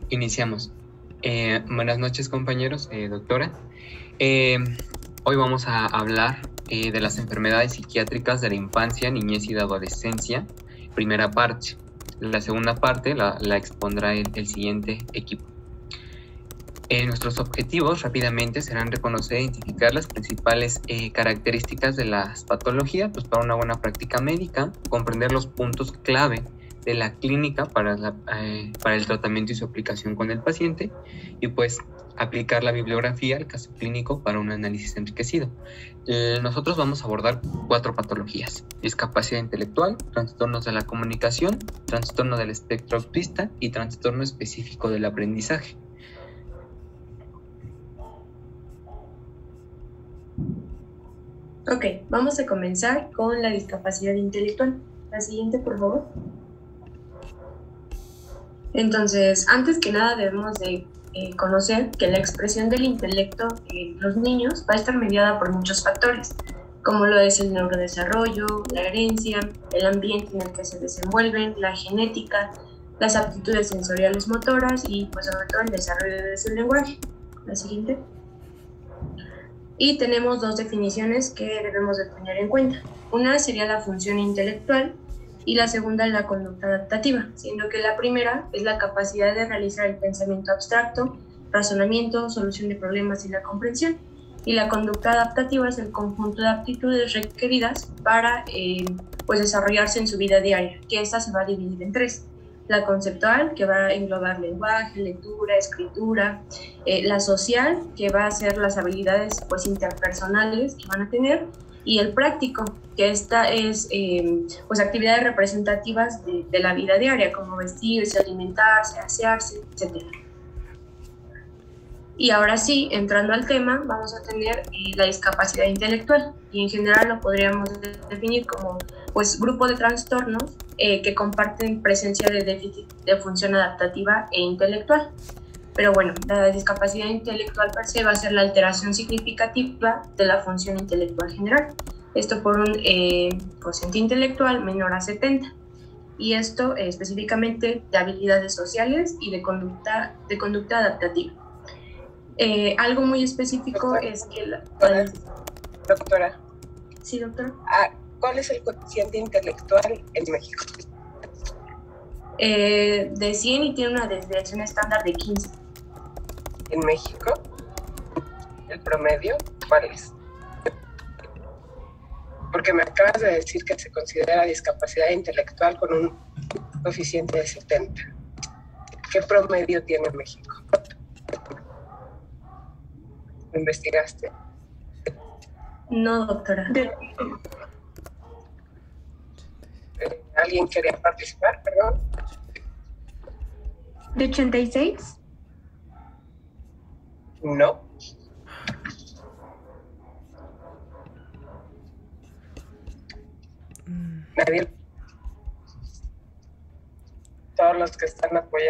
Iniciamos. Buenas noches, compañeros, doctora. Hoy vamos a hablar de las enfermedades psiquiátricas de la infancia, niñez y de adolescencia, primera parte. La segunda parte la expondrá el siguiente equipo. Nuestros objetivos rápidamente serán reconocer e identificar las principales características de las patologías para una buena práctica médica, comprender los puntos clave de la clínica para el tratamiento y su aplicación con el paciente y pues aplicar la bibliografía al caso clínico para un análisis enriquecido. Nosotros vamos a abordar 4 patologías: discapacidad intelectual, trastornos de la comunicación, trastorno del espectro autista y trastorno específico del aprendizaje. Ok, vamos a comenzar con la discapacidad intelectual. La siguiente, por favor. Entonces, antes que nada debemos de conocer que la expresión del intelecto en los niños va a estar mediada por muchos factores, como lo es el neurodesarrollo, la herencia, el ambiente en el que se desenvuelven, la genética, las aptitudes sensoriales motoras y pues sobre todo el desarrollo de su lenguaje. La siguiente. Y tenemos 2 definiciones que debemos de tener en cuenta. Una sería la función intelectual y la segunda es la conducta adaptativa, siendo que la primera es la capacidad de realizar el pensamiento abstracto, razonamiento, solución de problemas y la comprensión. Y la conducta adaptativa es el conjunto de aptitudes requeridas para pues desarrollarse en su vida diaria, que esta se va a dividir en 3. La conceptual, que va a englobar lenguaje, lectura, escritura, la social, que va a ser las habilidades pues interpersonales que van a tener, y el práctico, que esta es pues actividades representativas de la vida diaria, como vestirse, alimentarse, asearse, etc. Y ahora sí, entrando al tema, vamos a tener la discapacidad intelectual, y en general lo podríamos definir como pues grupo de trastornos que comparten presencia de déficit de función adaptativa e intelectual. Pero bueno, la discapacidad intelectual per se va a ser la alteración significativa de la función intelectual general. Esto por un cociente intelectual menor a 70. Y esto específicamente de habilidades sociales y de conducta adaptativa. Algo muy específico es que Doctora. Sí, doctora. ¿Cuál es el cociente intelectual en México? De 100 y tiene una desviación estándar de 15. ¿En México? ¿El promedio cuál es? Porque me acabas de decir que se considera discapacidad intelectual con un coeficiente de 70. ¿Qué promedio tiene México? ¿Lo investigaste? No, doctora. ¿Alguien quería participar, perdón? ¿De 86? No. Nadie. Todos los que están apoyando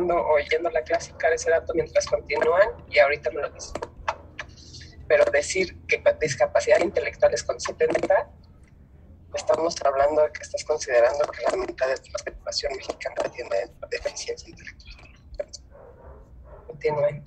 o oyendo la clásica de ese dato mientras continúan, y ahorita me lo dicen. Pero decir que discapacidad intelectual es con 70, estamos hablando de que estás considerando que la mitad de la población mexicana tiene deficiencia intelectual. Continúen.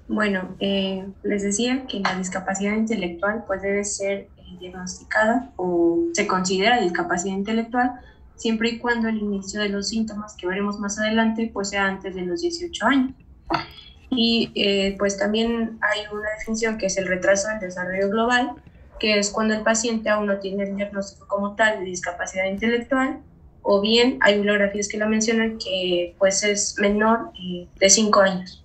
Bueno, les decía que la discapacidad intelectual pues debe ser diagnosticada o se considera discapacidad intelectual siempre y cuando el inicio de los síntomas que veremos más adelante pues sea antes de los 18 años. Y pues también hay una definición que es el retraso del desarrollo global, que es cuando el paciente aún no tiene el diagnóstico como tal de discapacidad intelectual, o bien hay bibliografías que lo mencionan que pues es menor de 5 años.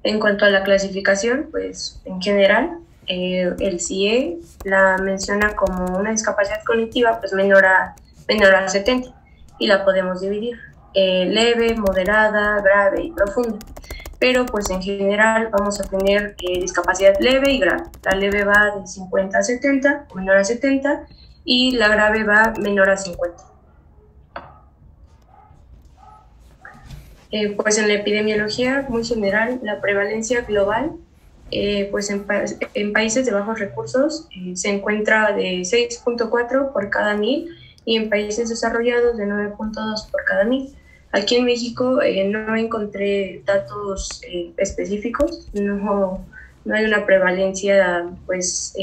En cuanto a la clasificación, pues en general el CIE la menciona como una discapacidad cognitiva pues menor a 70 y la podemos dividir leve, moderada, grave y profunda. Pero pues en general vamos a tener discapacidad leve y grave. La leve va de 50 a 70, menor a 70, y la grave va menor a 50. Pues en la epidemiología muy general, la prevalencia global pues en países de bajos recursos se encuentra de 6.4 por cada 1000 y en países desarrollados de 9.2 por cada 1000. Aquí en México no encontré datos específicos, no hay una prevalencia pues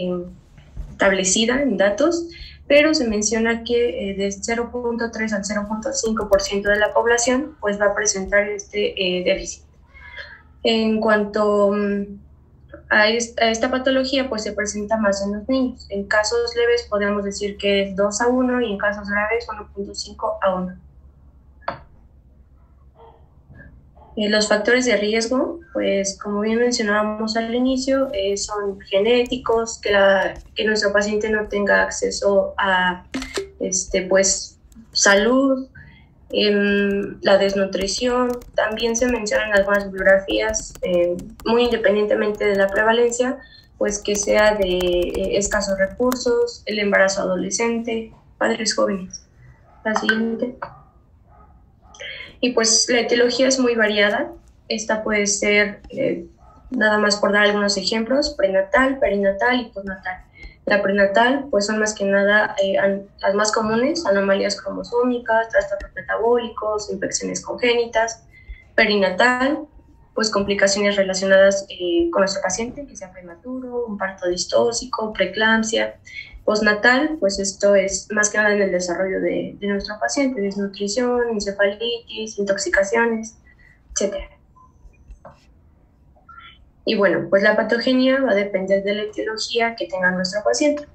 establecida en datos, pero se menciona que de 0.3 al 0.5% de la población pues va a presentar este déficit. En cuanto a esta patología, pues se presenta más en los niños. En casos leves podemos decir que es 2:1 y en casos graves 1.5:1. Los factores de riesgo, pues como bien mencionábamos al inicio, son genéticos, que nuestro paciente no tenga acceso a pues, salud, la desnutrición. También se mencionan algunas bibliografías, muy independientemente de la prevalencia, pues que sea de escasos recursos, el embarazo adolescente, padres jóvenes. La siguiente. Y pues la etiología es muy variada. Esta puede ser, nada más por dar algunos ejemplos, prenatal, perinatal y postnatal. La prenatal, pues son más que nada las más comunes: anomalías cromosómicas, trastornos metabólicos, infecciones congénitas. Perinatal, pues complicaciones relacionadas con nuestro paciente, que sea prematuro, un parto distóxico, preeclampsia. Postnatal, pues esto es más que nada en el desarrollo de nuestro paciente: desnutrición, encefalitis, intoxicaciones, etc. Y bueno, pues la patogenia va a depender de la etiología que tenga nuestro paciente.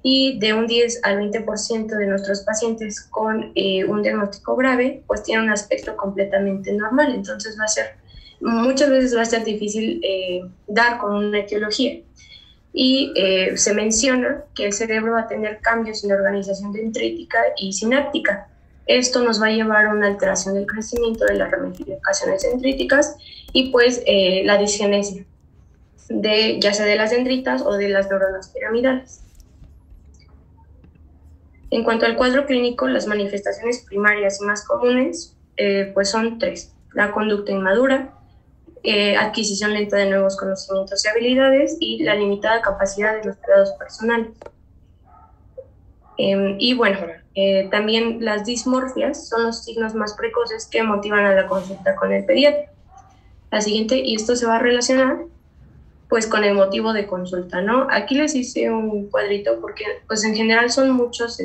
Y de un 10 al 20% de nuestros pacientes con un diagnóstico grave, pues tiene un aspecto completamente normal. Entonces muchas veces va a ser difícil dar con una etiología. Y se menciona que el cerebro va a tener cambios en la organización dendrítica y sináptica. Esto nos va a llevar a una alteración del crecimiento de las ramificaciones dendríticas y pues la disgenesia, ya sea de las dendritas o de las neuronas piramidales. En cuanto al cuadro clínico, las manifestaciones primarias y más comunes pues son 3: la conducta inmadura, adquisición lenta de nuevos conocimientos y habilidades, y la limitada capacidad de los cuidados personales. Y bueno, también las dismorfias son los signos más precoces que motivan a la consulta con el pediatra. La siguiente, y esto se va a relacionar pues con el motivo de consulta, ¿no? Aquí les hice un cuadrito porque pues en general son muchos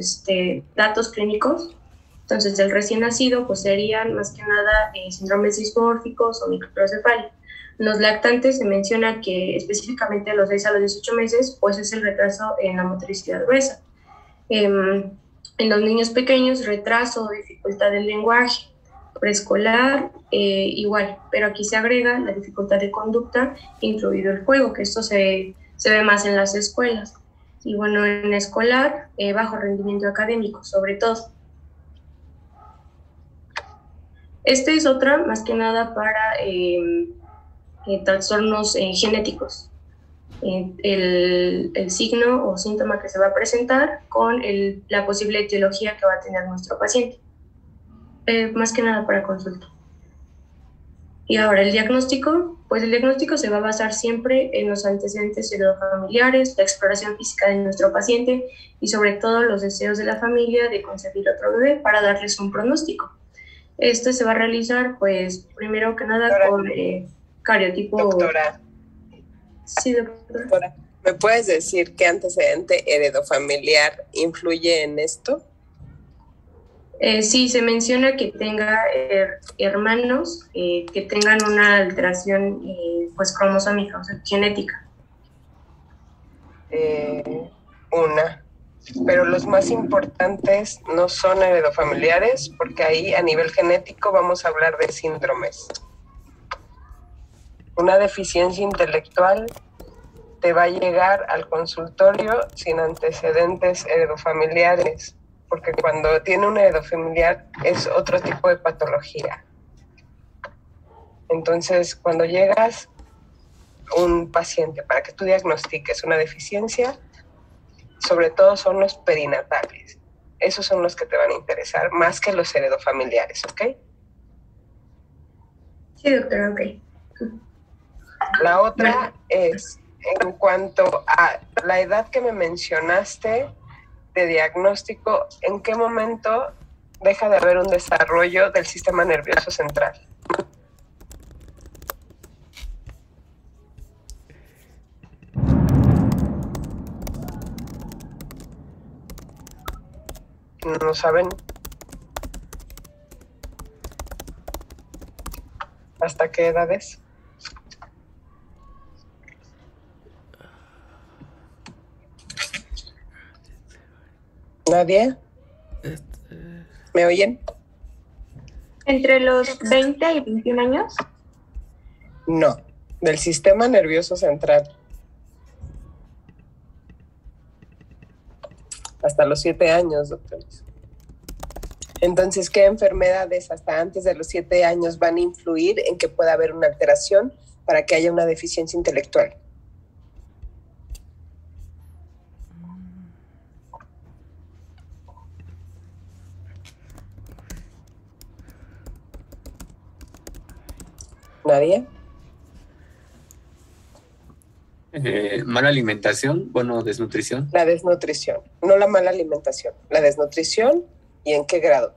datos clínicos. Entonces, del recién nacido, pues serían más que nada síndromes dismórficos o microcefalia. Los lactantes se menciona que específicamente de los 6 a los 18 meses, pues es el retraso en la motricidad gruesa. En los niños pequeños, retraso o dificultad del lenguaje. Preescolar, igual, pero aquí se agrega la dificultad de conducta, incluido el juego, que esto se ve más en las escuelas. Y bueno, en escolar, bajo rendimiento académico, sobre todo. Este es otra, más que nada, para trastornos genéticos. El signo o síntoma que se va a presentar con la posible etiología que va a tener nuestro paciente. Más que nada para consulta. Y ahora el diagnóstico, pues el diagnóstico se va a basar siempre en los antecedentes heredofamiliares, la exploración física de nuestro paciente y sobre todo los deseos de la familia de concebir otro bebé para darles un pronóstico. Esto se va a realizar, pues, primero que nada con cariotipo. Doctora. Sí, doctora. Doctora, ¿me puedes decir qué antecedente heredofamiliar influye en esto? Sí, se menciona que tenga hermanos que tengan una alteración pues cromosómica, o sea, genética. Pero los más importantes no son heredofamiliares, porque ahí a nivel genético vamos a hablar de síndromes. Una deficiencia intelectual te va a llegar al consultorio sin antecedentes heredofamiliares, porque cuando tiene un heredofamiliar es otro tipo de patología. Entonces, cuando llegas un paciente para que tú diagnostiques una deficiencia, sobre todo son los perinatales. Esos son los que te van a interesar más que los heredofamiliares, ¿ok? Sí, doctora, ok. La otra es, en cuanto a la edad que me mencionaste de diagnóstico, ¿en qué momento deja de haber un desarrollo del sistema nervioso central? ¿No saben? ¿Hasta qué edades? ¿Nadie? ¿Me oyen? ¿Entre los 20 y 21 años? No, del sistema nervioso central. Hasta los 7 años, doctores. Entonces, ¿qué enfermedades hasta antes de los 7 años van a influir en que pueda haber una alteración para que haya una deficiencia intelectual? ¿Nadie? Mala alimentación, bueno, desnutrición. La desnutrición, no la mala alimentación. La desnutrición, ¿y en qué grado?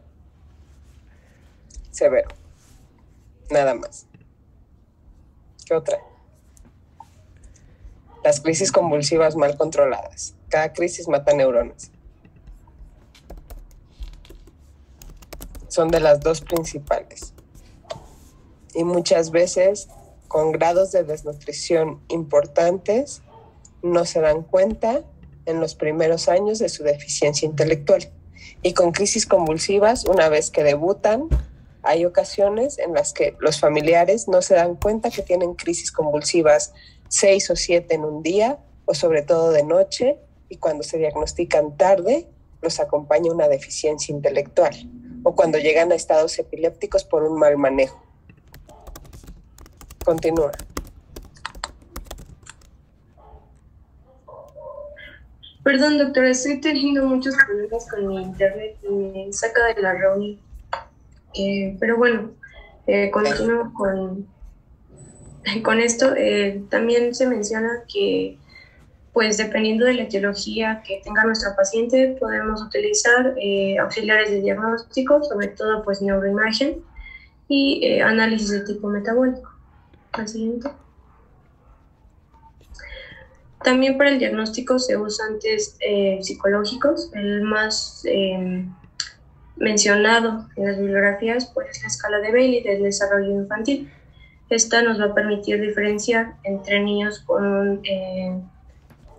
Severo. Nada más. ¿Qué otra? Las crisis convulsivas mal controladas. Cada crisis mata neuronas. Son de las dos principales. Y muchas veces, con grados de desnutrición importantes, no se dan cuenta en los primeros años de su deficiencia intelectual. Y con crisis convulsivas, una vez que debutan, hay ocasiones en las que los familiares no se dan cuenta que tienen crisis convulsivas 6 o 7 en un día, o sobre todo de noche, y cuando se diagnostican tarde, los acompaña una deficiencia intelectual, o cuando llegan a estados epilépticos por un mal manejo. Continúa. Perdón, doctora, estoy teniendo muchos problemas con mi internet y me saca de la reunión. Pero bueno, continúo con esto. También se menciona que, pues dependiendo de la etiología que tenga nuestro paciente, podemos utilizar auxiliares de diagnóstico, sobre todo pues neuroimagen y análisis de tipo metabólico. Al siguiente. También para el diagnóstico se usan test psicológicos. El más mencionado en las bibliografías pues, es la escala de Bailey del desarrollo infantil. Esta nos va a permitir diferenciar entre niños con un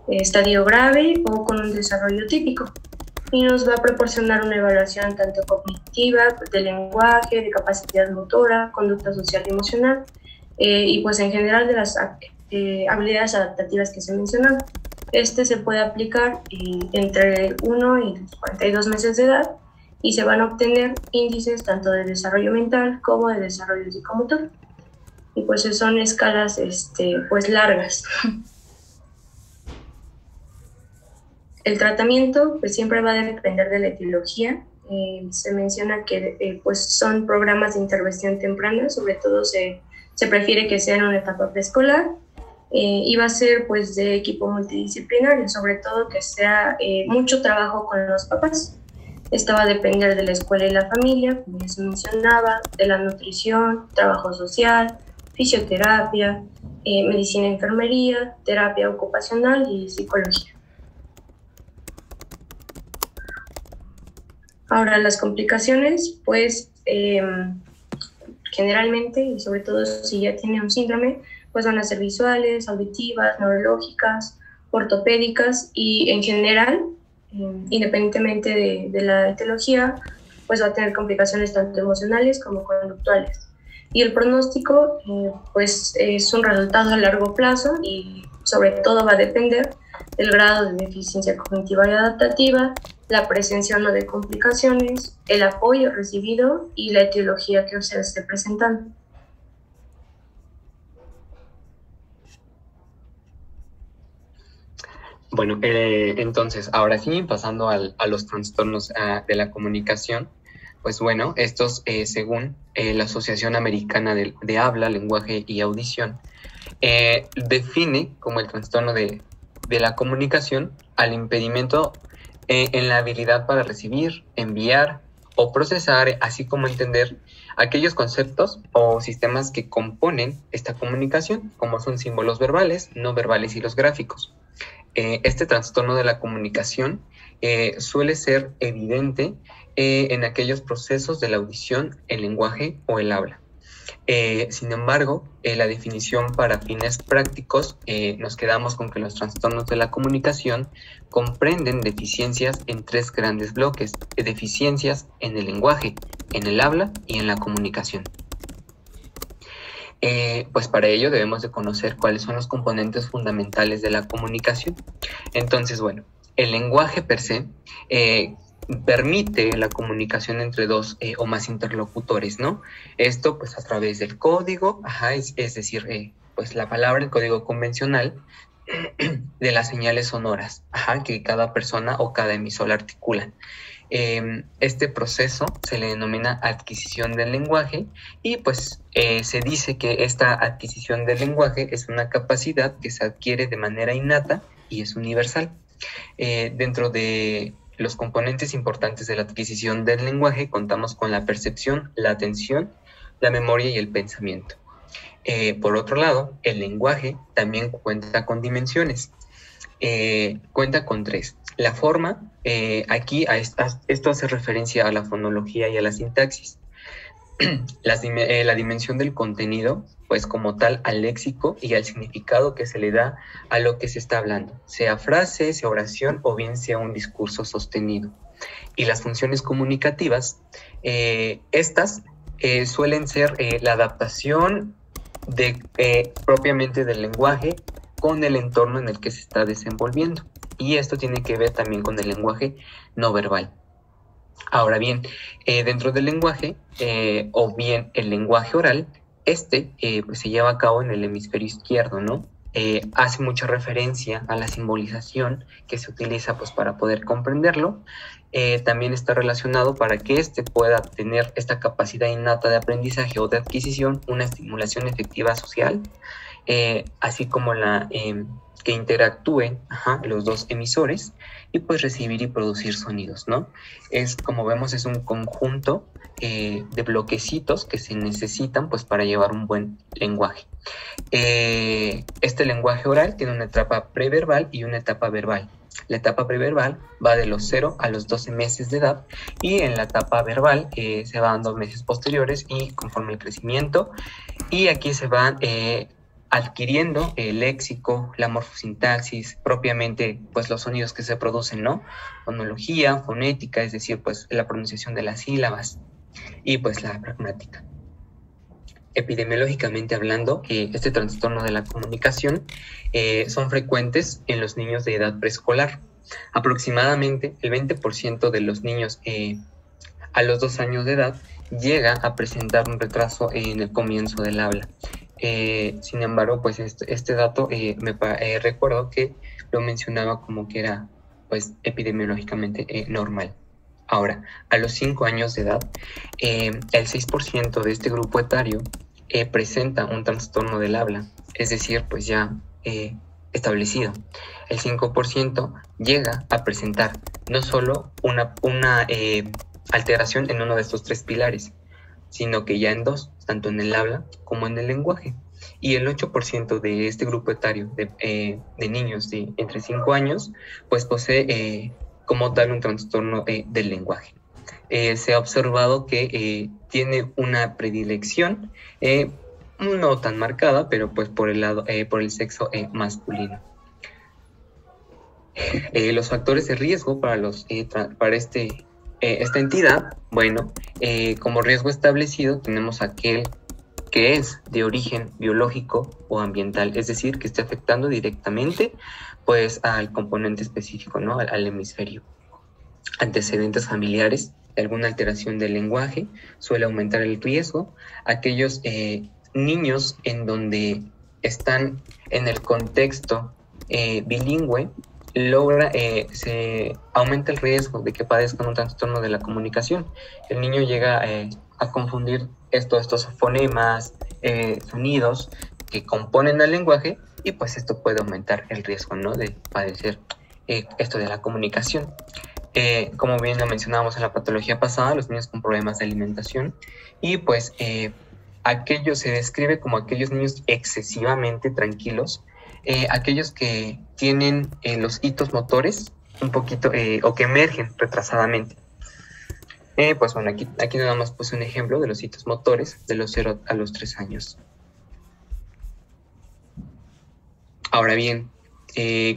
estadio grave o con un desarrollo típico. Y nos va a proporcionar una evaluación tanto cognitiva, de lenguaje, de capacidad motora, conducta social y emocional, y pues en general de las habilidades adaptativas que se mencionaron. Este se puede aplicar entre 1 y 42 meses de edad y se van a obtener índices tanto de desarrollo mental como de desarrollo psicomotor. Y pues son escalas pues largas. El tratamiento pues siempre va a depender de la etiología. Se menciona que pues son programas de intervención temprana, sobre todo se prefiere que sea en una etapa preescolar, y va a ser pues de equipo multidisciplinario, sobre todo que sea mucho trabajo con los papás. Esto va a depender de la escuela y la familia, como ya se mencionaba, de la nutrición, trabajo social, fisioterapia, medicina y enfermería, terapia ocupacional y psicología. Ahora, las complicaciones, pues generalmente, y sobre todo si ya tiene un síndrome, pues van a ser visuales, auditivas, neurológicas, ortopédicas y en general, independientemente de la etiología, pues va a tener complicaciones tanto emocionales como conductuales. Y el pronóstico, pues es un resultado a largo plazo y sobre todo va a depender del grado de deficiencia cognitiva y adaptativa, la presencia o no de complicaciones, el apoyo recibido y la etiología que se esté presentando. Bueno, entonces, ahora sí, pasando a los trastornos de la comunicación, pues bueno, estos, según la Asociación Americana de Habla, Lenguaje y Audición, define como el trastorno de la comunicación al impedimento en la habilidad para recibir, enviar o procesar, así como entender aquellos conceptos o sistemas que componen esta comunicación, como son símbolos verbales, no verbales y los gráficos. Este trastorno de la comunicación suele ser evidente en aquellos procesos de la audición, el lenguaje o el habla. Sin embargo, la definición para fines prácticos, nos quedamos con que los trastornos de la comunicación comprenden deficiencias en 3 grandes bloques: deficiencias en el lenguaje, en el habla y en la comunicación. Pues para ello debemos de conocer cuáles son los componentes fundamentales de la comunicación. Entonces, bueno, el lenguaje per se permite la comunicación entre 2 o más interlocutores, ¿no? Esto pues a través del código, es decir, pues la palabra, el código convencional de las señales sonoras, que cada persona o cada emisor articulan. Este proceso se le denomina adquisición del lenguaje y pues se dice que esta adquisición del lenguaje es una capacidad que se adquiere de manera innata y es universal. Dentro de los componentes importantes de la adquisición del lenguaje contamos con la percepción, la atención, la memoria y el pensamiento. Por otro lado, el lenguaje también cuenta con dimensiones. Cuenta con 3. La forma, aquí esto hace referencia a la fonología y a la sintaxis. La dimensión del contenido, pues como tal al léxico y al significado que se le da a lo que se está hablando, sea frase, sea oración o bien sea un discurso sostenido. Y las funciones comunicativas, estas suelen ser la adaptación propiamente del lenguaje con el entorno en el que se está desenvolviendo. Y esto tiene que ver también con el lenguaje no verbal. Ahora bien, dentro del lenguaje, o bien el lenguaje oral, pues se lleva a cabo en el hemisferio izquierdo, ¿no? Hace mucha referencia a la simbolización que se utiliza pues, para poder comprenderlo. También está relacionado para que pueda tener esta capacidad innata de aprendizaje o de adquisición, una estimulación efectiva social, así como que interactúen los 2 emisores y pues recibir y producir sonidos, ¿no? Como vemos, es un conjunto de bloquecitos que se necesitan pues para llevar un buen lenguaje. Este lenguaje oral tiene una etapa preverbal y una etapa verbal. La etapa preverbal va de los 0 a los 12 meses de edad y en la etapa verbal se va dando meses posteriores y conforme el crecimiento, y aquí se van adquiriendo el léxico, la morfosintaxis, propiamente pues los sonidos que se producen, ¿no? Fonología, fonética, es decir, pues la pronunciación de las sílabas y pues la pragmática. Epidemiológicamente hablando, este trastorno de la comunicación son frecuentes en los niños de edad preescolar. Aproximadamente el 20% de los niños a los 2 años de edad llega a presentar un retraso en el comienzo del habla. Sin embargo, pues este dato recuerdo que lo mencionaba como que era pues epidemiológicamente normal. Ahora, a los 5 años de edad, el 6% de este grupo etario presenta un trastorno del habla, es decir, pues ya establecido. El 5% llega a presentar no solo una alteración en uno de estos 3 pilares, sino que ya en 2, tanto en el habla como en el lenguaje. Y el 8% de este grupo etario de niños de entre 5 años, pues posee como tal un trastorno del lenguaje. Se ha observado que tiene una predilección, no tan marcada, pero pues por el sexo masculino. Los factores de riesgo para esta entidad, bueno, como riesgo establecido tenemos aquel que es de origen biológico o ambiental, es decir, que esté afectando directamente pues al componente específico, ¿no? Al hemisferio. Antecedentes familiares de alguna alteración del lenguaje suele aumentar el riesgo. Aquellos niños en donde están en el contexto bilingüe, se aumenta el riesgo de que padezcan un trastorno de la comunicación. El niño llega a confundir estos fonemas, sonidos que componen al lenguaje, y pues esto puede aumentar el riesgo, ¿no?, de padecer esto de la comunicación. Como bien lo mencionábamos en la patología pasada, los niños con problemas de alimentación, y pues aquello se describe como aquellos niños excesivamente tranquilos, aquellos que tienen los hitos motores un poquito, o que emergen retrasadamente. Pues bueno, aquí nada más puse un ejemplo de los hitos motores de los 0 a los 3 años. Ahora bien,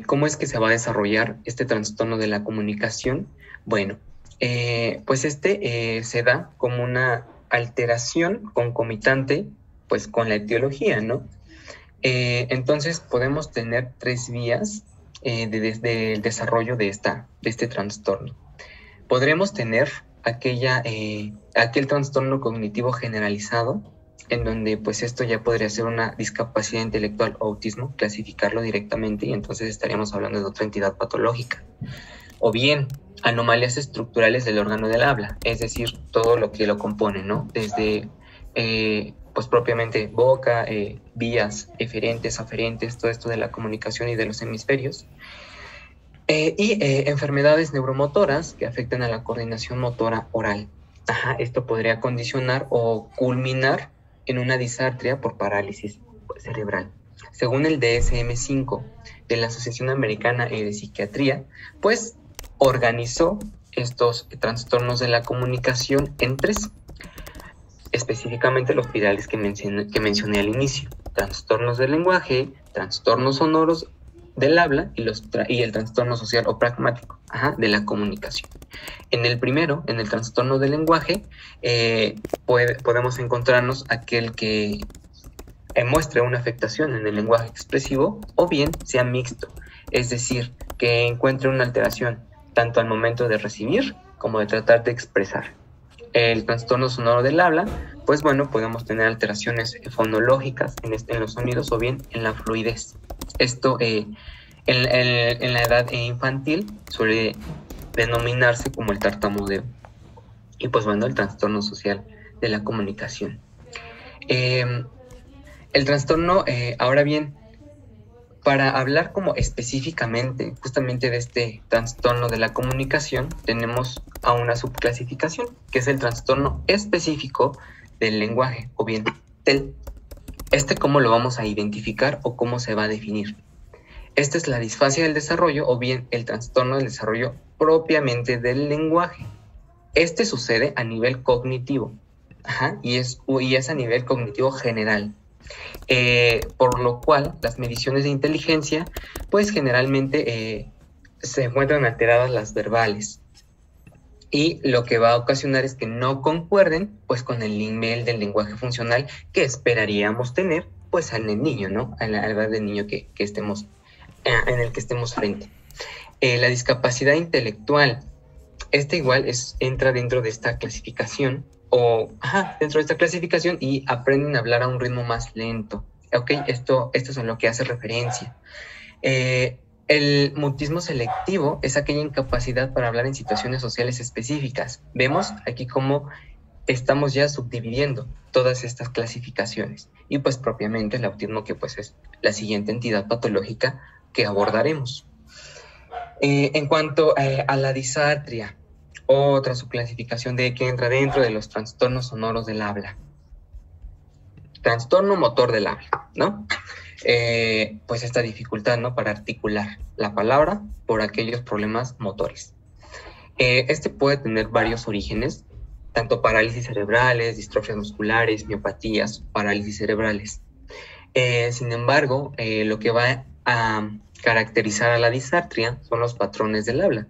¿cómo es que se va a desarrollar este trastorno de la comunicación? Bueno, pues se da como una alteración concomitante pues con la etiología, ¿no? Entonces podemos tener 3 vías del desarrollo de este trastorno. Podremos tener aquel trastorno cognitivo generalizado, en donde pues esto ya podría ser una discapacidad intelectual o autismo, clasificarlo directamente, y entonces estaríamos hablando de otra entidad patológica. O bien, anomalías estructurales del órgano del habla, es decir, todo lo que lo compone, ¿no? Desde, pues propiamente boca, vías eferentes, aferentes, todo esto de la comunicación y de los hemisferios. Enfermedades neuromotoras que afectan a la coordinación motora oral. Esto podría condicionar o culminar en una disartria por parálisis cerebral. Según el DSM-5 de la Asociación Americana de Psiquiatría, pues organizó estos trastornos de la comunicación en 3, específicamente los virales que mencioné al inicio: trastornos del lenguaje, trastornos sonoros del habla y el trastorno social o pragmático de la comunicación. En el primero, en el trastorno del lenguaje, podemos encontrarnos aquel que muestre una afectación en el lenguaje expresivo, o bien sea mixto, es decir, que encuentre una alteración tanto al momento de recibir como de tratar de expresar. El trastorno sonoro del habla, pues bueno, podemos tener alteraciones fonológicas en los sonidos, o bien en la fluidez. Esto en la edad infantil suele denominarse como el tartamudeo. Y pues bueno, el trastorno social de la comunicación. El trastorno, ahora bien, para hablar como específicamente, justamente de este trastorno de la comunicación, tenemos a una subclasificación, que es el trastorno específico del lenguaje, o bien TEL. ¿Cómo lo vamos a identificar o cómo se va a definir? Esta es la disfasia del desarrollo, o bien el trastorno del desarrollo propiamente del lenguaje. Sucede a nivel cognitivo, y es a nivel cognitivo general. Por lo cual las mediciones de inteligencia pues generalmente se encuentran alteradas las verbales, y lo que va a ocasionar es que no concuerden pues con el nivel del lenguaje funcional que esperaríamos tener pues en el niño, ¿no? A la edad del niño en el que estemos frente. La discapacidad intelectual, igual entra dentro de esta clasificación, y aprenden a hablar a un ritmo más lento. Esto es a lo que hace referencia. El mutismo selectivo es aquella incapacidad para hablar en situaciones sociales específicas. Vemos aquí cómo estamos ya subdividiendo todas estas clasificaciones, y pues propiamente el autismo, que pues es la siguiente entidad patológica que abordaremos. En cuanto a la disartria, otra subclasificación que entra dentro de los trastornos sonoros del habla. Trastorno motor del habla, ¿no? Pues esta dificultad, ¿no?, para articular la palabra por aquellos problemas motores. Puede tener varios orígenes, tanto parálisis cerebrales, distrofias musculares, miopatías, parálisis cerebrales. Sin embargo, lo que va a caracterizar a la disartria son los patrones del habla.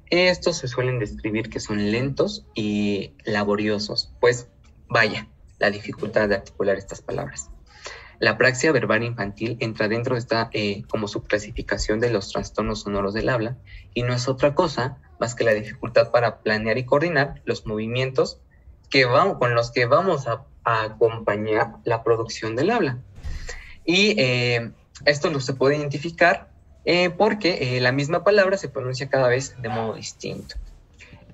Estos se suelen describir que son lentos y laboriosos, pues vaya, la dificultad de articular estas palabras. La apraxia verbal infantil entra dentro de esta como subclasificación de los trastornos sonoros del habla, y no es otra cosa más que la dificultad para planear y coordinar los movimientos con los que vamos a acompañar la producción del habla. Y esto se puede identificar porque la misma palabra se pronuncia cada vez de modo distinto.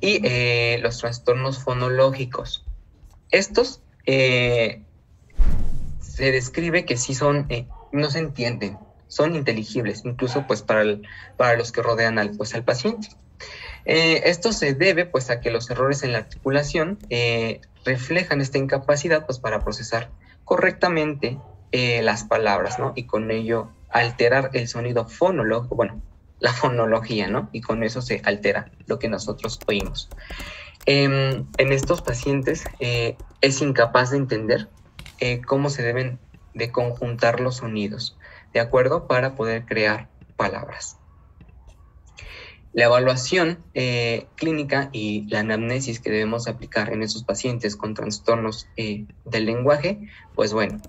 Y los trastornos fonológicos. Estos se describe que sí no se entienden, son inteligibles, incluso pues para los que rodean al paciente. Esto se debe pues a que los errores en la articulación reflejan esta incapacidad pues para procesar correctamente las palabras, ¿no? Y con ello alterar el sonido fonológico, bueno, la fonología, ¿no? Y con eso se altera lo que nosotros oímos. En estos pacientes es incapaz de entender cómo se deben de conjuntar los sonidos, ¿de acuerdo? Para poder crear palabras. La evaluación clínica y la anamnesis que debemos aplicar en esos pacientes con trastornos del lenguaje, pues bueno,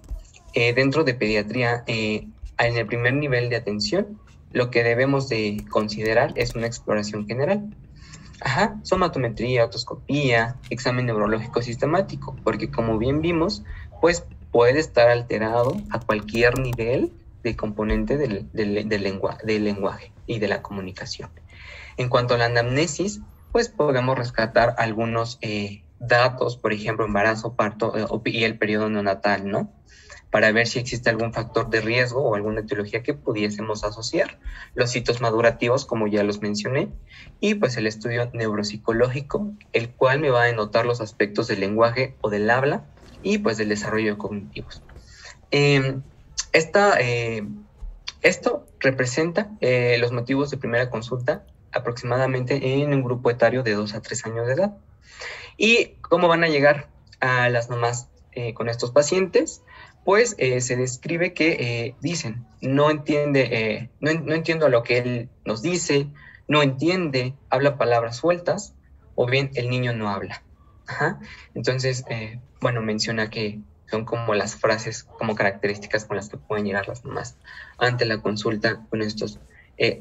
dentro de pediatría, en el primer nivel de atención, lo que debemos de considerar es una exploración general. Somatometría, otoscopía, examen neurológico sistemático, porque como bien vimos, pues puede estar alterado a cualquier nivel de componente del lenguaje y de la comunicación. En cuanto a la anamnesis, pues podemos rescatar algunos datos, por ejemplo, embarazo, parto y el periodo neonatal, ¿no? Para ver si existe algún factor de riesgo o alguna etiología que pudiésemos asociar. Los hitos madurativos, como ya los mencioné, y pues el estudio neuropsicológico, el cual me va a denotar los aspectos del lenguaje o del habla y pues del desarrollo cognitivos. Esto representa los motivos de primera consulta aproximadamente en un grupo etario de 2 a 3 años de edad. ¿Y cómo van a llegar a las mamás con estos pacientes? Pues se describe que dicen, no entiendo lo que él nos dice, no entiende, habla palabras sueltas, o bien el niño no habla. Entonces, menciona que son como las frases, como características con las que pueden llegar las mamás ante la consulta con estos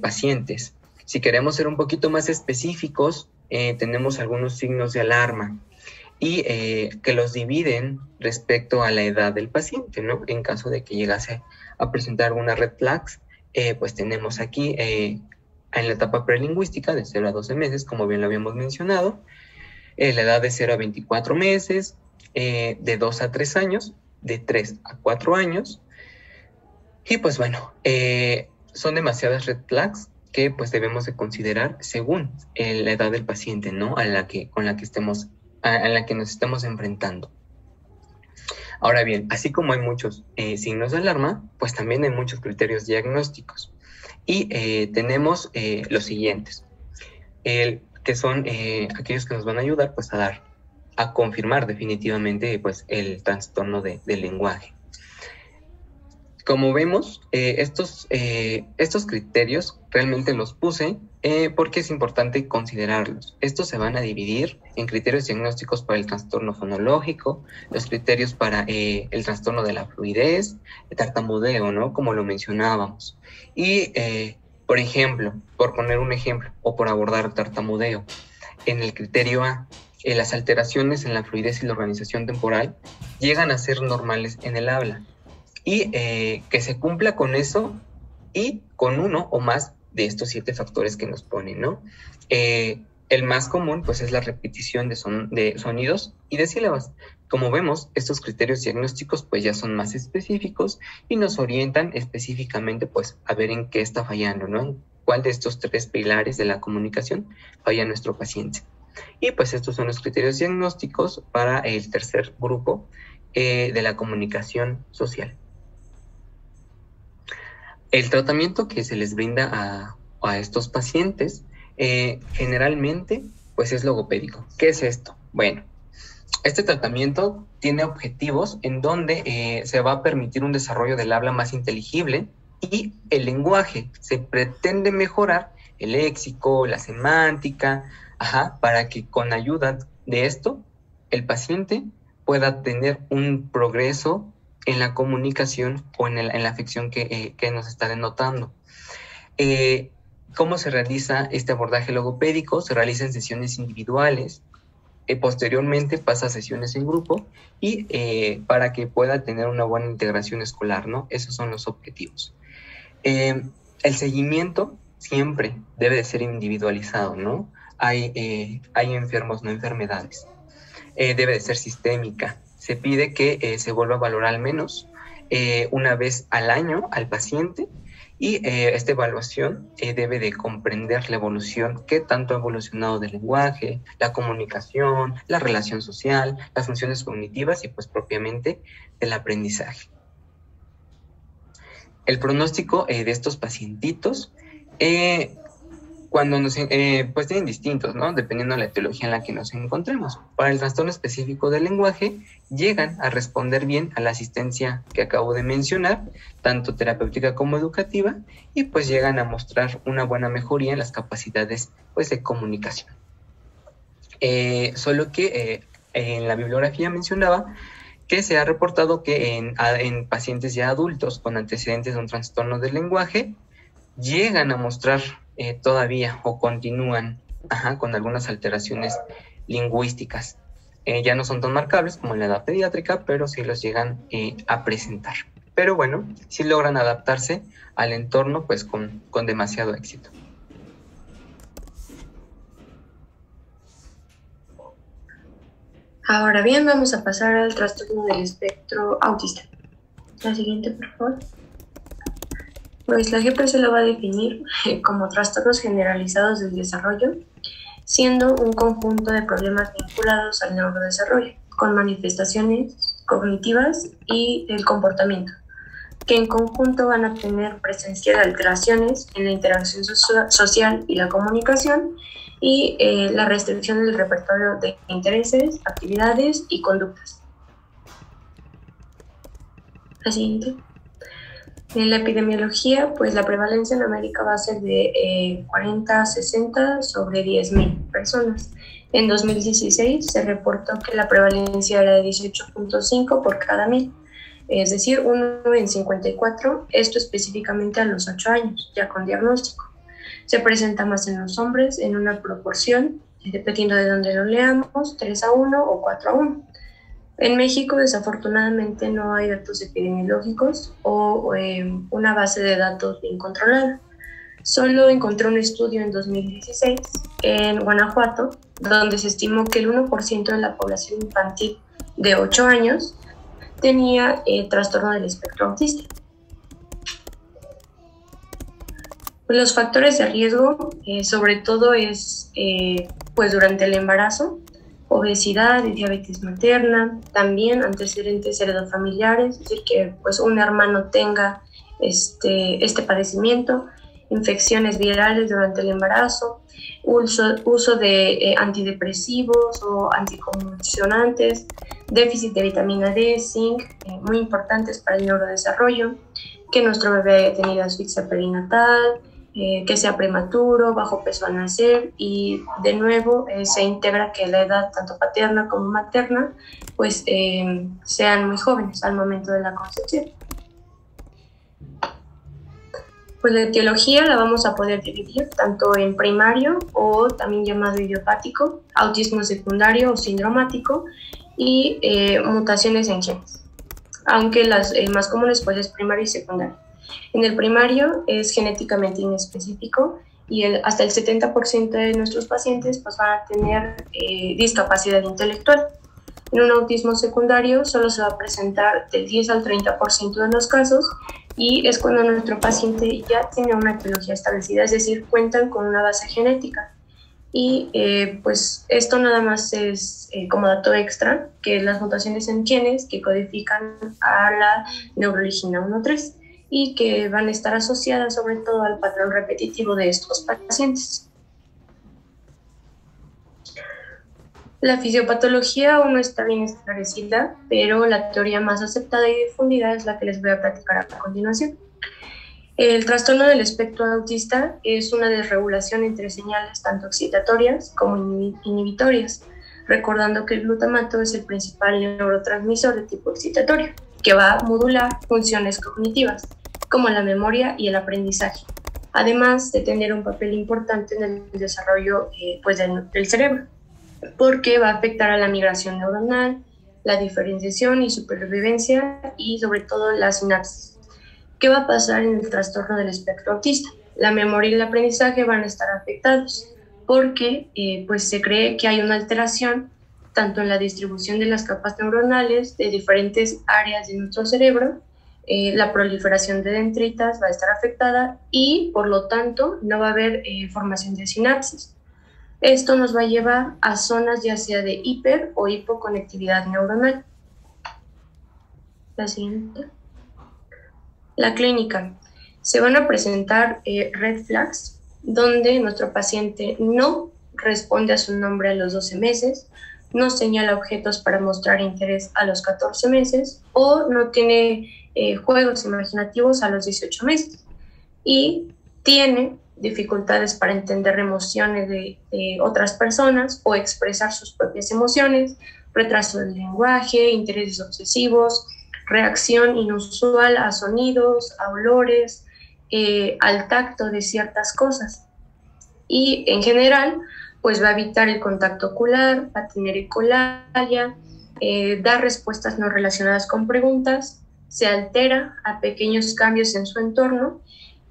pacientes. Si queremos ser un poquito más específicos, tenemos algunos signos de alarma y que los dividen respecto a la edad del paciente, ¿no? En caso de que llegase a presentar alguna red flags, pues tenemos aquí en la etapa prelingüística de 0 a 12 meses, como bien lo habíamos mencionado, la edad de 0 a 24 meses, de 2 a 3 años, de 3 a 4 años, y pues bueno, son demasiadas red flags que pues debemos de considerar según la edad del paciente, ¿no? A la que nos estemos enfrentando. Ahora bien, así como hay muchos signos de alarma, pues también hay muchos criterios diagnósticos. Y tenemos los siguientes, que son aquellos que nos van a ayudar pues a confirmar definitivamente pues el trastorno del lenguaje. Como vemos, estos criterios realmente los puse porque es importante considerarlos. Estos se van a dividir en criterios diagnósticos para el trastorno fonológico, los criterios para el trastorno de la fluidez, el tartamudeo, ¿no? Como lo mencionábamos. Y, por ejemplo, por poner un ejemplo, o por abordar el tartamudeo, en el criterio A, las alteraciones en la fluidez y la organización temporal llegan a ser normales en el habla. Y que se cumpla con eso y con uno o más de estos 7 factores que nos ponen, ¿no? El más común, pues, es la repetición de sonidos y de sílabas. Como vemos, estos criterios diagnósticos, pues, ya son más específicos y nos orientan específicamente, pues, a ver en qué está fallando, ¿no? En cuál de estos 3 pilares de la comunicación falla nuestro paciente. Y, pues, estos son los criterios diagnósticos para el tercer grupo de la comunicación social. El tratamiento que se les brinda a estos pacientes generalmente pues es logopédico. ¿Qué es esto? Bueno, este tratamiento tiene objetivos en donde se va a permitir un desarrollo del habla más inteligible y el lenguaje. Se pretende mejorar el léxico, la semántica, para que con ayuda de esto el paciente pueda tener un progreso en la comunicación o en la afección que nos está denotando. ¿Cómo se realiza este abordaje logopédico? Se realiza en sesiones individuales, posteriormente pasa a sesiones en grupo y para que pueda tener una buena integración escolar, ¿no? Esos son los objetivos. El seguimiento siempre debe de ser individualizado, ¿no? Hay enfermos, no enfermedades. Debe de ser sistémica. Se pide que se vuelva a valorar al menos una vez al año al paciente, y esta evaluación debe de comprender la evolución, qué tanto ha evolucionado del lenguaje, la comunicación, la relación social, las funciones cognitivas y pues propiamente del aprendizaje. El pronóstico de estos pacientitos, pues tienen distintos, ¿no? Dependiendo de la etiología en la que nos encontremos. Para el trastorno específico del lenguaje, llegan a responder bien a la asistencia que acabo de mencionar, tanto terapéutica como educativa, y pues llegan a mostrar una buena mejoría en las capacidades pues, de comunicación. Solo que en la bibliografía mencionaba que se ha reportado que en pacientes ya adultos con antecedentes de un trastorno del lenguaje, llegan a mostrar todavía o continúan con algunas alteraciones lingüísticas. Ya no son tan marcables como en la edad pediátrica, pero sí los llegan a presentar. Pero bueno, sí logran adaptarse al entorno pues con demasiado éxito. Ahora bien, vamos a pasar al trastorno del espectro autista. La siguiente, por favor. Pues la GPS lo va a definir como trastornos generalizados del desarrollo, siendo un conjunto de problemas vinculados al neurodesarrollo, con manifestaciones cognitivas y el comportamiento, que en conjunto van a tener presencia de alteraciones en la interacción social y la comunicación, y la restricción del repertorio de intereses, actividades y conductas. La siguiente. En la epidemiología, pues la prevalencia en América va a ser de 40 a 60 sobre 10,000 personas. En 2016 se reportó que la prevalencia era de 18.5 por cada 1,000, es decir, 1 en 54, esto específicamente a los 8 años, ya con diagnóstico. Se presenta más en los hombres en una proporción, dependiendo de dónde lo leamos, 3:1 o 4:1. En México, desafortunadamente, no hay datos epidemiológicos o una base de datos bien controlada. Solo encontré un estudio en 2016 en Guanajuato, donde se estimó que el 1% de la población infantil de 8 años tenía trastorno del espectro autista. Los factores de riesgo, sobre todo es pues durante el embarazo, obesidad y diabetes materna, también antecedentes heredofamiliares, es decir, que pues un hermano tenga este padecimiento, infecciones virales durante el embarazo, uso de antidepresivos o anticonvulsionantes, déficit de vitamina D, zinc, muy importantes para el neurodesarrollo, que nuestro bebé haya tenido asfixia perinatal, que sea prematuro, bajo peso al nacer, y de nuevo se integra que la edad tanto paterna como materna pues sean muy jóvenes al momento de la concepción. Pues la etiología la vamos a poder dividir tanto en primario o también llamado idiopático, autismo secundario o sindromático y mutaciones en genes, aunque las más comunes pues es primario y secundario. En el primario es genéticamente inespecífico y hasta el 70% de nuestros pacientes pues, van a tener discapacidad intelectual. En un autismo secundario solo se va a presentar del 10 al 30% de los casos, y es cuando nuestro paciente ya tiene una etiología establecida, es decir, cuentan con una base genética. Y pues esto nada más es como dato extra, que las mutaciones en genes que codifican a la neuroligina 1,3 y que van a estar asociadas sobre todo al patrón repetitivo de estos pacientes. La fisiopatología aún no está bien esclarecida, pero la teoría más aceptada y difundida es la que les voy a platicar a continuación. El trastorno del espectro autista es una desregulación entre señales tanto excitatorias como inhibitorias, recordando que el glutamato es el principal neurotransmisor de tipo excitatorio, que va a modular funciones cognitivas, como la memoria y el aprendizaje, además de tener un papel importante en el desarrollo pues del cerebro, porque va a afectar a la migración neuronal, la diferenciación y supervivencia y sobre todo la sinapsis. ¿Qué va a pasar en el trastorno del espectro autista? La memoria y el aprendizaje van a estar afectados porque pues se cree que hay una alteración tanto en la distribución de las capas neuronales de diferentes áreas de nuestro cerebro, la proliferación de dendritas va a estar afectada y por lo tanto no va a haber formación de sinapsis. Esto nos va a llevar a zonas ya sea de hiper o hipoconectividad neuronal. La siguiente. La clínica. Se van a presentar red flags donde nuestro paciente no responde a su nombre a los 12 meses, no señala objetos para mostrar interés a los 14 meses o no tiene juegos imaginativos a los 18 meses y tiene dificultades para entender emociones de otras personas o expresar sus propias emociones, retraso del lenguaje, intereses obsesivos, reacción inusual a sonidos, a olores, al tacto de ciertas cosas. Y en general, pues va a evitar el contacto ocular, va a tener ecolalia, da respuestas no relacionadas con preguntas, se altera a pequeños cambios en su entorno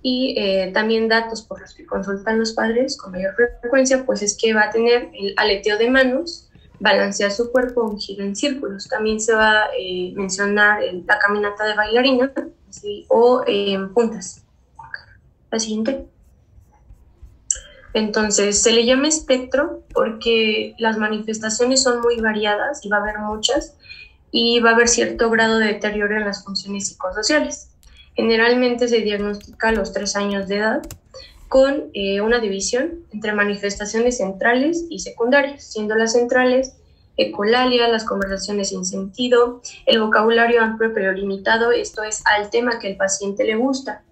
y también datos por los que consultan los padres con mayor frecuencia, pues es que va a tener el aleteo de manos, balancear su cuerpo, un giro en círculos. También se va a mencionar la caminata de bailarina, ¿sí? O puntas. La siguiente. Entonces, se le llama espectro porque las manifestaciones son muy variadas y va a haber muchas y va a haber cierto grado de deterioro en las funciones psicosociales. Generalmente se diagnostica a los 3 años de edad con una división entre manifestaciones centrales y secundarias, siendo las centrales ecolalia, las conversaciones sin sentido, el vocabulario amplio pero limitado, esto es al tema que el paciente le gusta.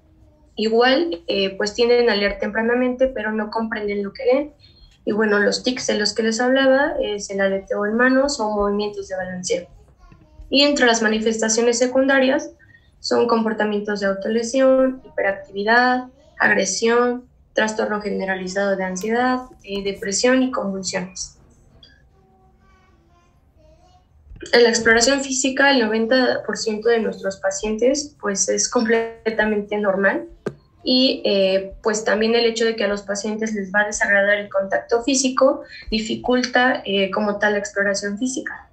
Igual, pues tienden a leer tempranamente, pero no comprenden lo que leen. Y bueno, los tics de los que les hablaba es el aleteo en manos o movimientos de balanceo. Y entre las manifestaciones secundarias son comportamientos de autolesión, hiperactividad, agresión, trastorno generalizado de ansiedad, depresión y convulsiones. En la exploración física, el 90% de nuestros pacientes pues es completamente normal y pues también el hecho de que a los pacientes les va a desagradar el contacto físico dificulta como tal la exploración física.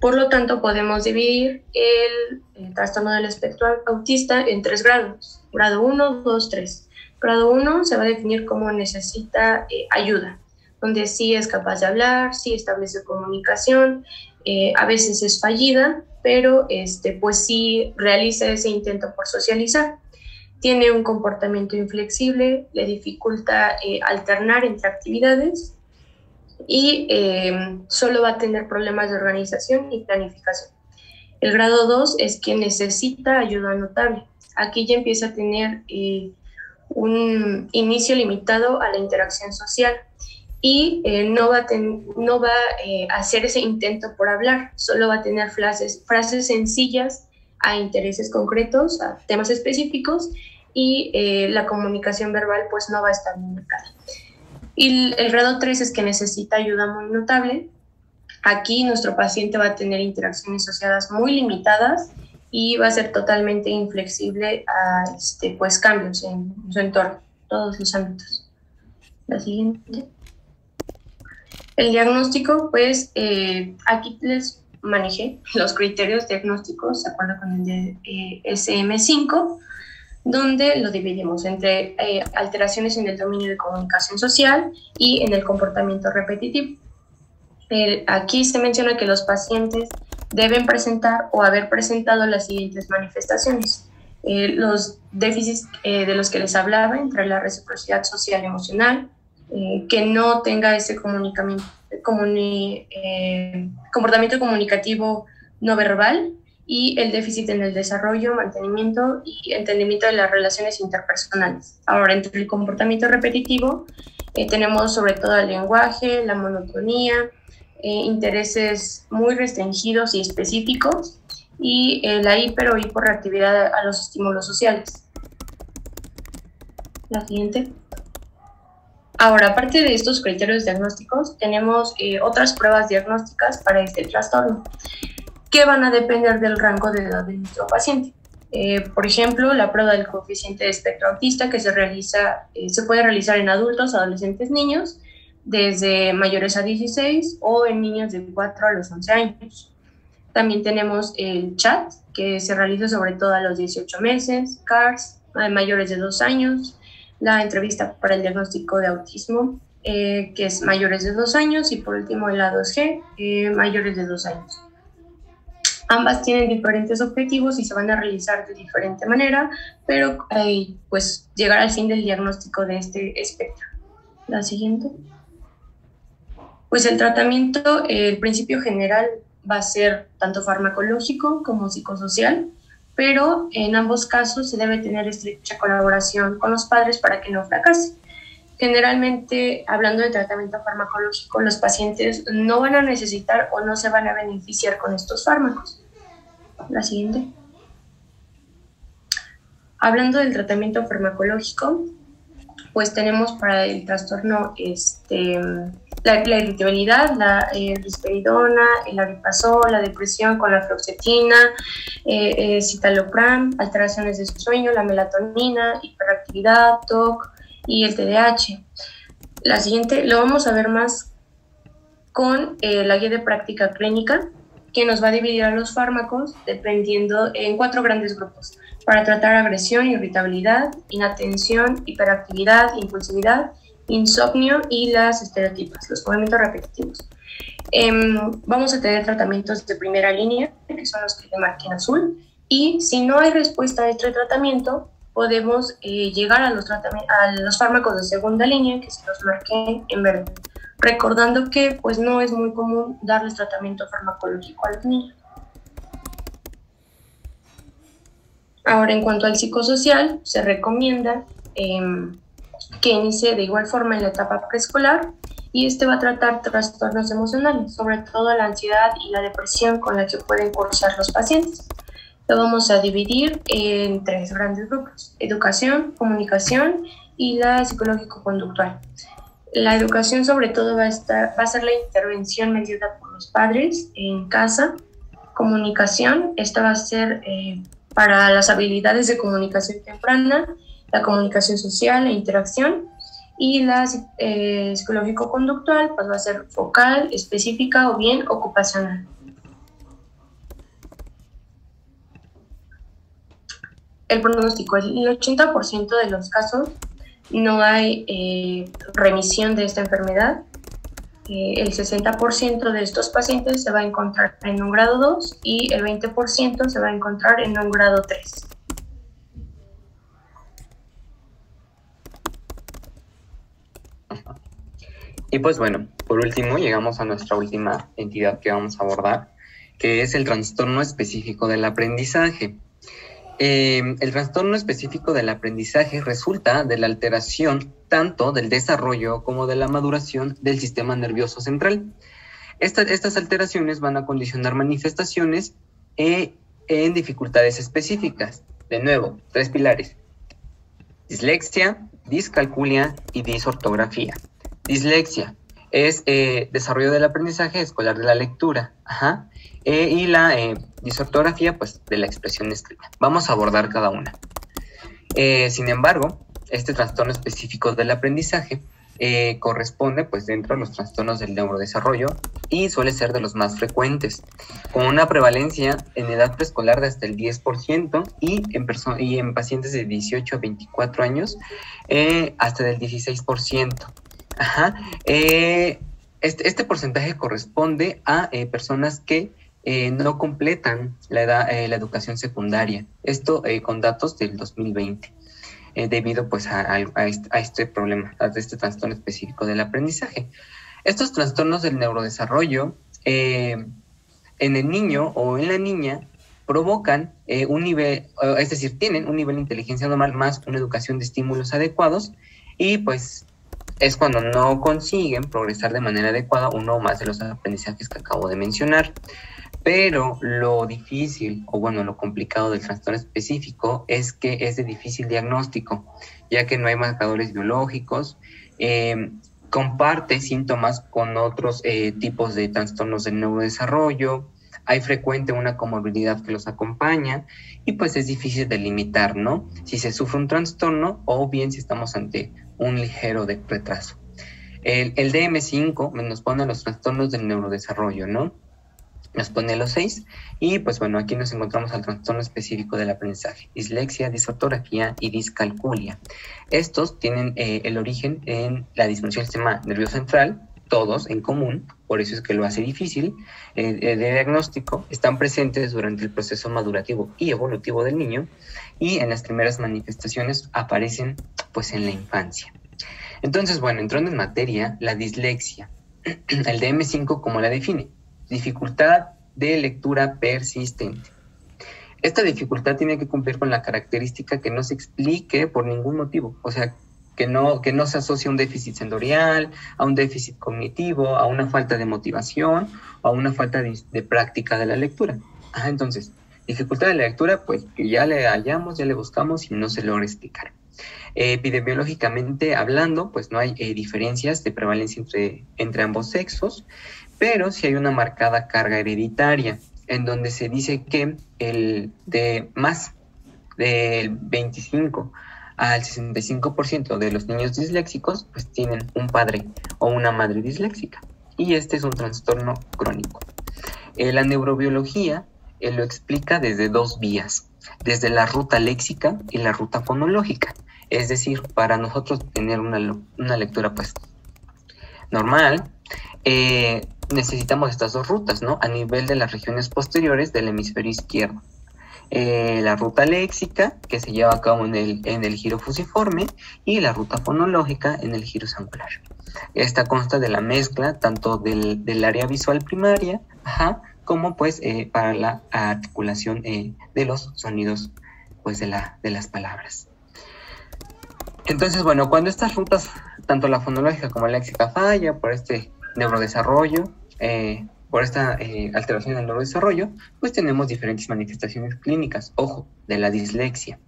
Por lo tanto, podemos dividir el trastorno del espectro autista en 3 grados. Grado 1, 2, 3. Grado 1 se va a definir como necesita ayuda, donde sí es capaz de hablar, sí establece comunicación, a veces es fallida, pero pues sí realiza ese intento por socializar. Tiene un comportamiento inflexible, le dificulta alternar entre actividades y solo va a tener problemas de organización y planificación. El grado 2 es que necesita ayuda notable. Aquí ya empieza a tener un inicio limitado a la interacción social y no va a hacer ese intento por hablar, solo va a tener frases sencillas a intereses concretos, a temas específicos y la comunicación verbal pues no va a estar muy marcada. Y el grado 3 es que necesita ayuda muy notable. Aquí nuestro paciente va a tener interacciones sociales muy limitadas y va a ser totalmente inflexible a pues, cambios en su entorno, todos los ámbitos. La siguiente. El diagnóstico, pues aquí les manejé los criterios diagnósticos de acuerdo con el de SM5, donde lo dividimos entre alteraciones en el dominio de comunicación social y en el comportamiento repetitivo. Aquí se menciona que los pacientes deben presentar o haber presentado las siguientes manifestaciones. Los déficits de los que les hablaba, entre la reciprocidad social y emocional, que no tenga ese comportamiento comunicativo no verbal, y el déficit en el desarrollo, mantenimiento y entendimiento de las relaciones interpersonales. Ahora, entre el comportamiento repetitivo, tenemos sobre todo el lenguaje, la monotonía, intereses muy restringidos y específicos, y la hiper o hiporreactividad a los estímulos sociales. La siguiente. Ahora, aparte de estos criterios diagnósticos, tenemos otras pruebas diagnósticas para este trastorno, que van a depender del rango de edad de nuestro paciente. Por ejemplo, la prueba del coeficiente de espectro autista que se puede realizar en adultos, adolescentes, niños, desde mayores a 16 o en niños de 4 a los 11 años. También tenemos el chat, que se realiza sobre todo a los 18 meses, CARS, mayores de 2 años, la entrevista para el diagnóstico de autismo, que es mayores de 2 años, y por último el A2G, mayores de 2 años. Ambas tienen diferentes objetivos y se van a realizar de diferente manera, pero pues llegar al fin del diagnóstico de este espectro. La siguiente. Pues el tratamiento, el principio general va a ser tanto farmacológico como psicosocial, pero en ambos casos se debe tener estrecha colaboración con los padres para que no fracase. Generalmente, hablando de tratamiento farmacológico, los pacientes no van a necesitar o no se van a beneficiar con estos fármacos. La siguiente. Hablando del tratamiento farmacológico, pues tenemos para el trastorno la irritabilidad, la risperidona, el ariprazol, la depresión con la fluoxetina, citalopram, alteraciones de sueño, la melatonina, hiperactividad, TOC y el TDAH. La siguiente lo vamos a ver más con la guía de práctica clínica, que nos va a dividir a los fármacos dependiendo en 4 grandes grupos para tratar agresión, irritabilidad, inatención, hiperactividad, impulsividad, insomnio y las estereotipas, los movimientos repetitivos. Vamos a tener tratamientos de primera línea, que son los que le marqué en azul, y si no hay respuesta a este tratamiento, podemos llegar a los fármacos de segunda línea, que se los marqué en verde. Recordando que pues no es muy común darles tratamiento farmacológico a los niños. Ahora, en cuanto al psicosocial, se recomienda que inicie de igual forma en la etapa preescolar, y este va a tratar trastornos emocionales, sobre todo la ansiedad y la depresión con la que pueden cursar los pacientes. Lo vamos a dividir en 3 grandes grupos: educación, comunicación y la psicológico-conductual. La educación sobre todo va a ser la intervención mediada por los padres en casa. Comunicación, esta va a ser para las habilidades de comunicación temprana, la comunicación social, la interacción, y la psicológico-conductual pues va a ser focal, específica o bien ocupacional. El pronóstico: el 80% de los casos no hay remisión de esta enfermedad. El 60% de estos pacientes se va a encontrar en un grado 2 y el 20% se va a encontrar en un grado 3. Y pues bueno, por último llegamos a nuestra última entidad que vamos a abordar, que es el trastorno específico del aprendizaje. El trastorno específico del aprendizaje resulta de la alteración tanto del desarrollo como de la maduración del sistema nervioso central. Estas alteraciones van a condicionar manifestaciones en dificultades específicas. De nuevo, 3 pilares: dislexia, discalculia y disortografía. Dislexia es desarrollo del aprendizaje escolar de la lectura. Y la disortografía, pues, de la expresión escrita. Vamos a abordar cada una. Sin embargo, este trastorno específico del aprendizaje corresponde, pues, dentro de los trastornos del neurodesarrollo y suele ser de los más frecuentes, con una prevalencia en edad preescolar de hasta el 10% y en pacientes de 18 a 24 años hasta del 16%. Este porcentaje corresponde a personas que no completan la educación secundaria. Esto con datos del 2020, debido pues a este problema, a este trastorno específico del aprendizaje. Estos trastornos del neurodesarrollo en el niño o en la niña provocan un nivel, es decir, tienen un nivel de inteligencia normal más una educación de estímulos adecuados, y pues es cuando no consiguen progresar de manera adecuada uno o más de los aprendizajes que acabo de mencionar. Pero lo difícil, o bueno, lo complicado del trastorno específico es que es de difícil diagnóstico, ya que no hay marcadores biológicos, comparte síntomas con otros tipos de trastornos del neurodesarrollo, hay frecuente una comorbilidad que los acompaña, y pues es difícil delimitar, ¿no?, si se sufre un trastorno o bien si estamos ante un ligero retraso. El DSM-5 nos pone los trastornos del neurodesarrollo, ¿no? Nos pone los 6 y pues bueno, aquí nos encontramos al trastorno específico del aprendizaje: dislexia, disortografía y discalculia. Estos tienen el origen en la disfunción del sistema nervioso central, todos en común, por eso es que lo hace difícil de diagnóstico. Están presentes durante el proceso madurativo y evolutivo del niño y en las primeras manifestaciones aparecen pues en la infancia. Entonces, bueno, entrando en materia, la dislexia, el DSM-5 ¿cómo la define? Dificultad de lectura persistente. Esta dificultad tiene que cumplir con la característica que no se explique por ningún motivo, o sea, que no se asocie a un déficit sensorial, a un déficit cognitivo, a una falta de motivación o a una falta de práctica de la lectura. Entonces, dificultad de la lectura, pues que ya le hallamos, ya le buscamos y no se logra explicar. Epidemiológicamente hablando, pues no hay diferencias de prevalencia entre ambos sexos, pero sí hay una marcada carga hereditaria, en donde se dice que más del 25 al 65% de los niños disléxicos pues tienen un padre o una madre disléxica, y este es un trastorno crónico. La neurobiología lo explica desde dos vías, desde la ruta léxica y la ruta fonológica. Es decir, para nosotros tener una lectura pues normal, necesitamos estas dos rutas, ¿no? A nivel de las regiones posteriores del hemisferio izquierdo. La ruta léxica, que se lleva a cabo en el giro fusiforme, y la ruta fonológica en el giro angular. Esta consta de la mezcla tanto del área visual primaria, como pues para la articulación de los sonidos pues de las palabras. Entonces, bueno, cuando estas rutas, tanto la fonológica como la léxica, falla por este neurodesarrollo, por esta alteración del neurodesarrollo, pues tenemos diferentes manifestaciones clínicas. Ojo, de la dislexia.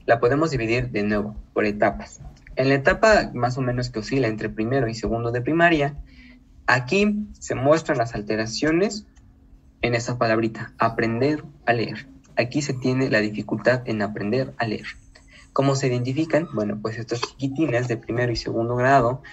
La podemos dividir de nuevo por etapas. En la etapa más o menos que oscila entre primero y segundo de primaria, aquí se muestran las alteraciones en esa palabrita, aprender a leer. Aquí se tiene la dificultad en aprender a leer. ¿Cómo se identifican? Bueno, pues estos chiquitines de primero y segundo grado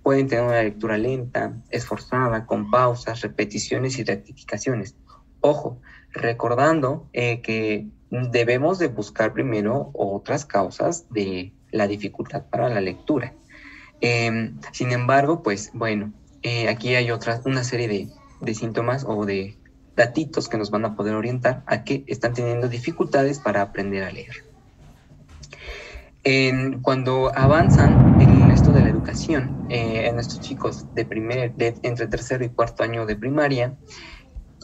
pueden tener una lectura lenta, esforzada, con pausas, repeticiones y rectificaciones. Ojo, recordando que debemos de buscar primero otras causas de la dificultad para la lectura. Sin embargo, pues bueno, aquí hay una serie de síntomas o de datitos que nos van a poder orientar a que están teniendo dificultades para aprender a leer. Cuando avanzan en esto de la educación, en estos chicos entre tercero y cuarto año de primaria,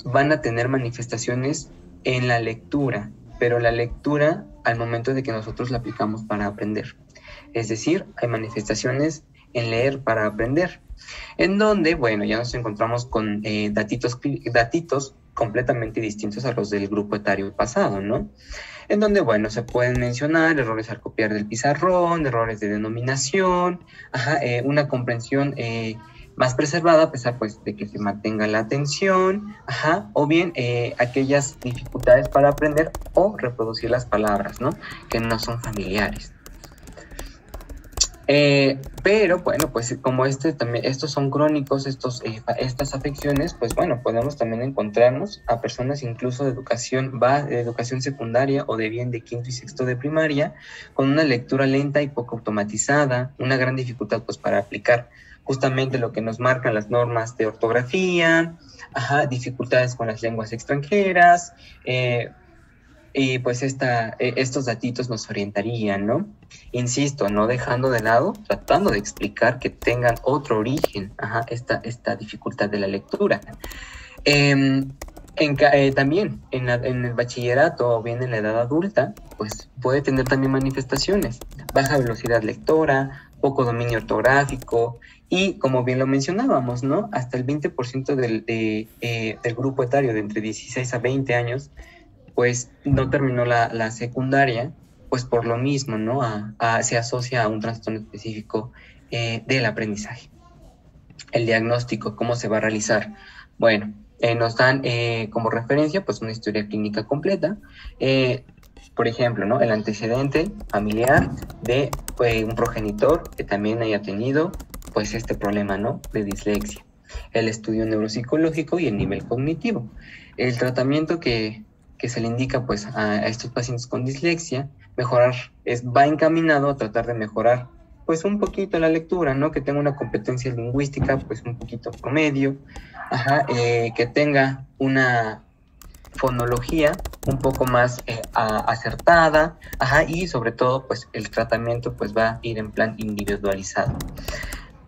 van a tener manifestaciones en la lectura, pero la lectura al momento de que nosotros la aplicamos para aprender. Es decir, hay manifestaciones en leer para aprender, en donde, bueno, ya nos encontramos con datitos completamente distintos a los del grupo etario pasado, ¿no? En donde, bueno, se pueden mencionar errores al copiar del pizarrón, errores de denominación, una comprensión más preservada a pesar pues de que se mantenga la atención, o bien aquellas dificultades para aprender o reproducir las palabras, ¿no? Que no son familiares. Pero bueno, pues como también estos son crónicos, estas afecciones, pues bueno, podemos también encontrarnos a personas incluso de educación secundaria o de bien de quinto y sexto de primaria, con una lectura lenta y poco automatizada, una gran dificultad pues para aplicar justamente lo que nos marcan las normas de ortografía, dificultades con las lenguas extranjeras, y pues estos datitos nos orientarían, ¿no? Insisto, no dejando de lado, tratando de explicar que tengan otro origen, esta dificultad de la lectura. También en el bachillerato o bien en la edad adulta, pues puede tener también manifestaciones: baja velocidad lectora, poco dominio ortográfico y, como bien lo mencionábamos, ¿no? Hasta el 20% del grupo etario de entre 16 a 20 años pues no terminó la secundaria, pues por lo mismo, ¿no? Se asocia a un trastorno específico del aprendizaje. El diagnóstico, ¿cómo se va a realizar? Bueno, nos dan como referencia pues una historia clínica completa, por ejemplo, ¿no? El antecedente familiar de un progenitor que también haya tenido pues este problema, ¿no?, de dislexia, el estudio neuropsicológico y el nivel cognitivo. El tratamiento que se le indica pues a estos pacientes con dislexia, va encaminado a tratar de mejorar pues un poquito la lectura, ¿no?, que tenga una competencia lingüística pues un poquito promedio, que tenga una fonología un poco más acertada, y sobre todo pues el tratamiento pues va a ir en plan individualizado.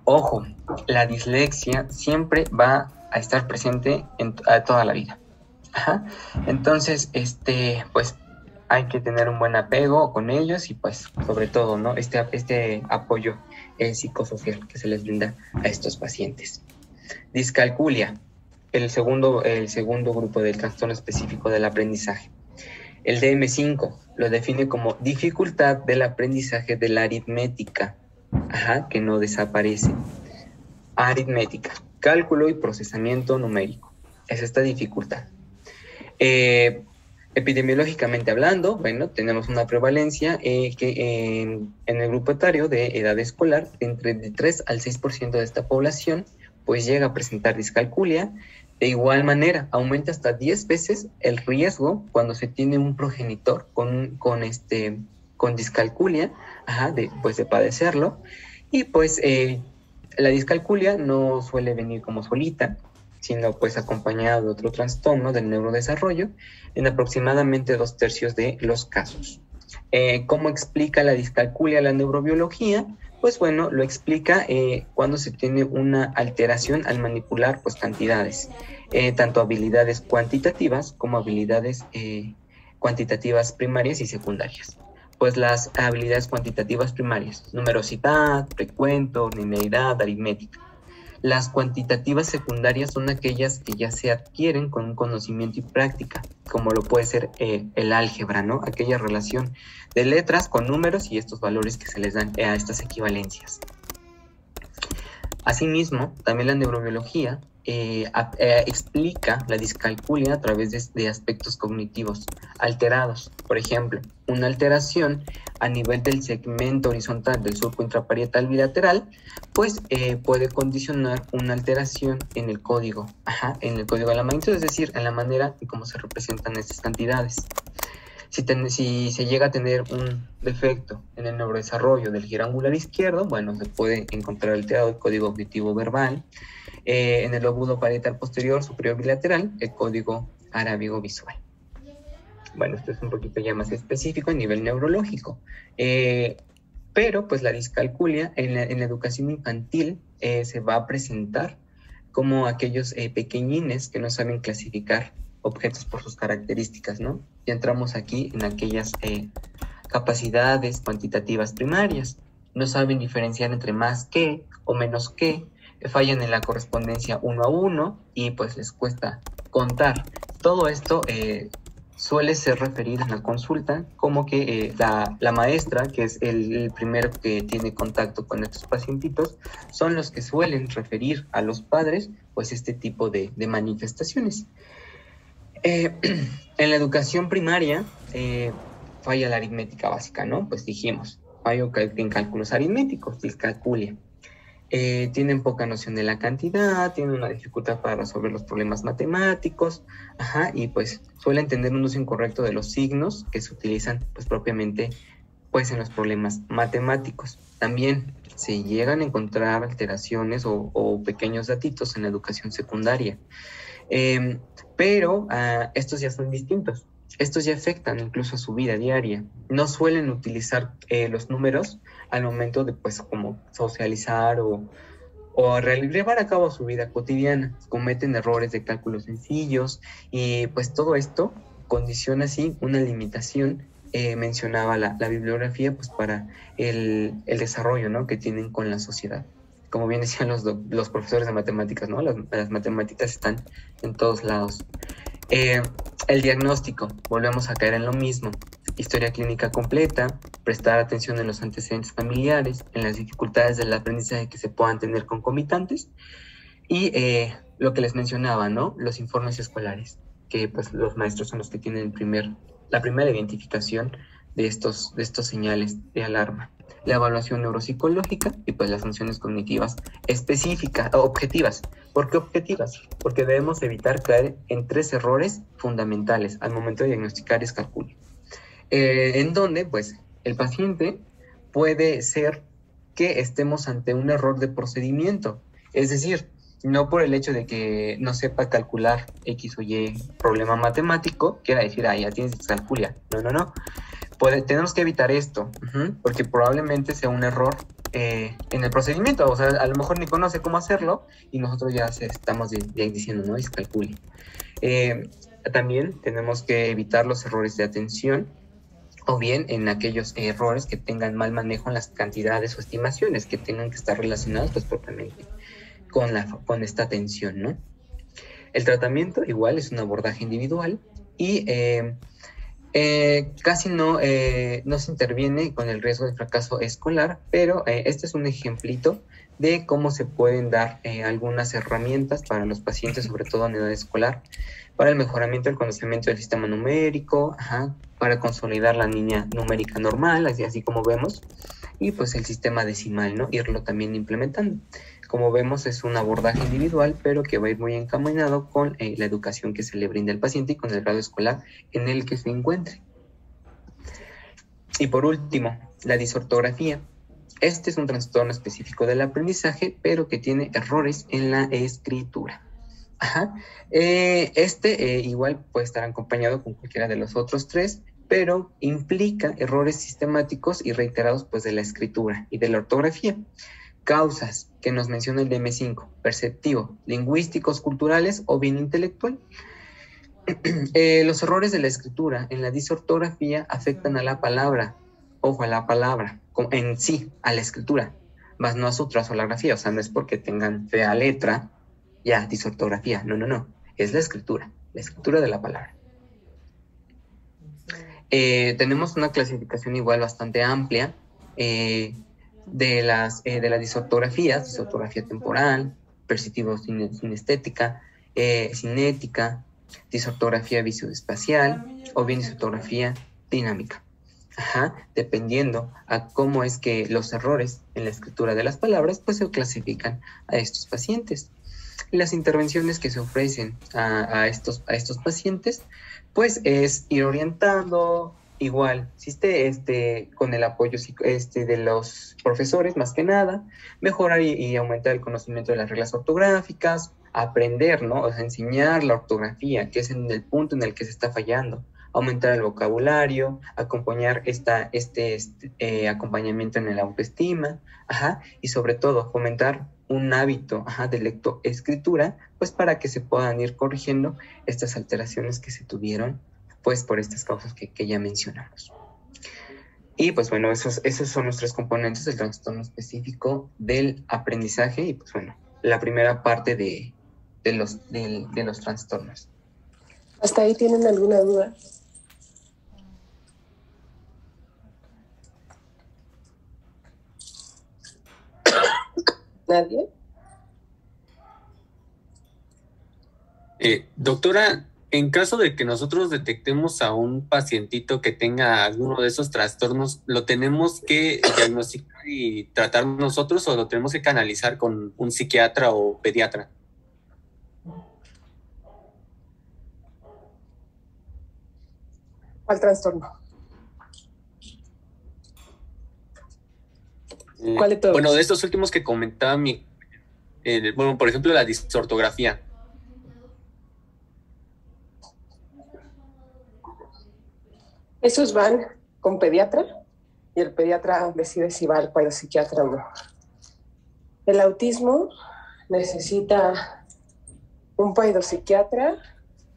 Ojo, la dislexia siempre va a estar presente a toda la vida. Entonces, pues hay que tener un buen apego con ellos y pues sobre todo, ¿no?, este apoyo psicosocial que se les brinda a estos pacientes. Discalculia, el segundo grupo del trastorno específico del aprendizaje. El DSM-5 lo define como dificultad del aprendizaje de la aritmética, que no desaparece. Aritmética, cálculo y procesamiento numérico. Es esta dificultad. Epidemiológicamente hablando, bueno, tenemos una prevalencia que en el grupo etario de edad escolar, entre el 3 al 6% de esta población, pues llega a presentar discalculia. De igual manera, aumenta hasta 10 veces el riesgo cuando se tiene un progenitor con discalculia, de padecerlo. Y pues la discalculia no suele venir como solita, sino pues acompañada de otro trastorno del neurodesarrollo en aproximadamente 2/3 de los casos. ¿Cómo explica la discalculia la neurobiología? Pues bueno, lo explica cuando se tiene una alteración al manipular pues cantidades, tanto habilidades cuantitativas como habilidades cuantitativas primarias y secundarias. Pues las habilidades cuantitativas primarias, numerosidad, recuento, linealidad, aritmética. Las cuantitativas secundarias son aquellas que ya se adquieren con un conocimiento y práctica, como lo puede ser el álgebra, ¿no? Aquella relación de letras con números y estos valores que se les dan a estas equivalencias. Asimismo, también la neurobiología explica la discalculia a través de aspectos cognitivos alterados. Por ejemplo, una alteración a nivel del segmento horizontal del surco intraparietal bilateral, pues puede condicionar una alteración en el código, en el código de la magnitud, es decir, en la manera en cómo se representan estas cantidades. Si se llega a tener un defecto en el neurodesarrollo del giro angular izquierdo, bueno, se puede encontrar alterado el código auditivo verbal. En el lóbulo parietal posterior superior bilateral, el código arábigo visual. Bueno, esto es un poquito ya más específico a nivel neurológico. Pero pues la discalculia en la educación infantil se va a presentar como aquellos pequeñines que no saben clasificar objetos por sus características, ¿no? Y entramos aquí en aquellas capacidades cuantitativas primarias. No saben diferenciar entre más que o menos que, fallan en la correspondencia 1 a 1 y pues les cuesta contar. Todo esto suele ser referido en la consulta como que la maestra, que es el primero que tiene contacto con estos pacientitos, son los que suelen referir a los padres pues este tipo de manifestaciones. En la educación primaria falla la aritmética básica, ¿no? Pues dijimos, fallo en cálculos aritméticos, discalculia. Tienen poca noción de la cantidad, tienen una dificultad para resolver los problemas matemáticos, y pues suelen tener un uso incorrecto de los signos que se utilizan pues propiamente pues en los problemas matemáticos. También se llegan a encontrar alteraciones o pequeños datitos en la educación secundaria, pero estos ya son distintos. Estos ya afectan incluso a su vida diaria. No suelen utilizar los números al momento de pues como socializar o llevar a cabo su vida cotidiana. Cometen errores de cálculos sencillos y pues todo esto condiciona así una limitación, mencionaba la bibliografía, pues para el desarrollo, ¿no?, que tienen con la sociedad. Como bien decían los profesores de matemáticas, ¿no? Las matemáticas están en todos lados. El diagnóstico, volvemos a caer en lo mismo. Historia clínica completa, prestar atención en los antecedentes familiares, en las dificultades del aprendizaje que se puedan tener concomitantes y lo que les mencionaba, ¿no?, los informes escolares, que pues los maestros son los que tienen la primera identificación de estos señales de alarma. La evaluación neuropsicológica y pues las funciones cognitivas específicas, objetivas. ¿Por qué objetivas? Porque debemos evitar caer en 3 errores fundamentales al momento de diagnosticar discalculia. En donde pues el paciente puede ser que estemos ante un error de procedimiento, es decir, no por el hecho de que no sepa calcular X o Y problema matemático, quiera decir, ya tienes discalculia. No. Tenemos que evitar esto, porque probablemente sea un error en el procedimiento, o sea, a lo mejor ni conoce cómo hacerlo y nosotros ya estamos diciendo, ¿no? Discalculia. También tenemos que evitar los errores de atención, o bien en aquellos errores que tengan mal manejo en las cantidades o estimaciones que tengan que estar relacionados pues propiamente con esta atención, ¿no? El tratamiento igual es un abordaje individual y casi no se interviene con el riesgo de fracaso escolar, pero este es un ejemplito de cómo se pueden dar algunas herramientas para los pacientes, sobre todo en edad escolar, para el mejoramiento del conocimiento del sistema numérico, para consolidar la línea numérica normal, así como vemos, y pues el sistema decimal, ¿no? Irlo también implementando. Como vemos, es un abordaje individual, pero que va a ir muy encaminado con la educación que se le brinda al paciente y con el grado escolar en el que se encuentre. Y por último, la disortografía. Este es un trastorno específico del aprendizaje, pero que tiene errores en la escritura. Igual puede estar acompañado con cualquiera de los otros 3, pero implica errores sistemáticos y reiterados pues de la escritura y de la ortografía. Causas que nos menciona el DM5, perceptivo, lingüísticos, culturales o bien intelectual. Los errores de la escritura en la disortografía afectan a la palabra, ojo, a la palabra en sí, a la escritura, más no a su trasolografía, o sea, no es porque tengan fea letra, ya, disortografía, no, es la escritura de la palabra. Tenemos una clasificación igual bastante amplia de las disortografías, disortografía temporal, perceptivo-sinestética, cinética, disortografía visoespacial o bien disortografía dinámica. Dependiendo a cómo es que los errores en la escritura de las palabras pues se clasifican a estos pacientes. Y las intervenciones que se ofrecen a estos pacientes pues es ir orientando igual, con el apoyo de los profesores más que nada, mejorar y aumentar el conocimiento de las reglas ortográficas, aprender, ¿no? O sea, enseñar la ortografía, que es en el punto en el que se está fallando, aumentar el vocabulario, acompañar acompañamiento en el autoestima, y sobre todo fomentar un hábito de lectoescritura, pues para que se puedan ir corrigiendo estas alteraciones que se tuvieron, pues por estas causas que ya mencionamos. Y pues bueno, esos son los 3 componentes del trastorno específico del aprendizaje y pues bueno, la primera parte de los trastornos. ¿Hasta ahí tienen alguna duda? ¿Nadie? Doctora, en caso de que nosotros detectemos a un pacientito que tenga alguno de esos trastornos, ¿lo tenemos que diagnosticar y tratar nosotros o lo tenemos que canalizar con un psiquiatra o pediatra? ¿Cuál trastorno? ¿Cuál de todos? Bueno, de estos últimos que comentaba por ejemplo, la disortografía. Esos van con pediatra y el pediatra decide si va al psiquiatra o no. El autismo necesita un psiquiatra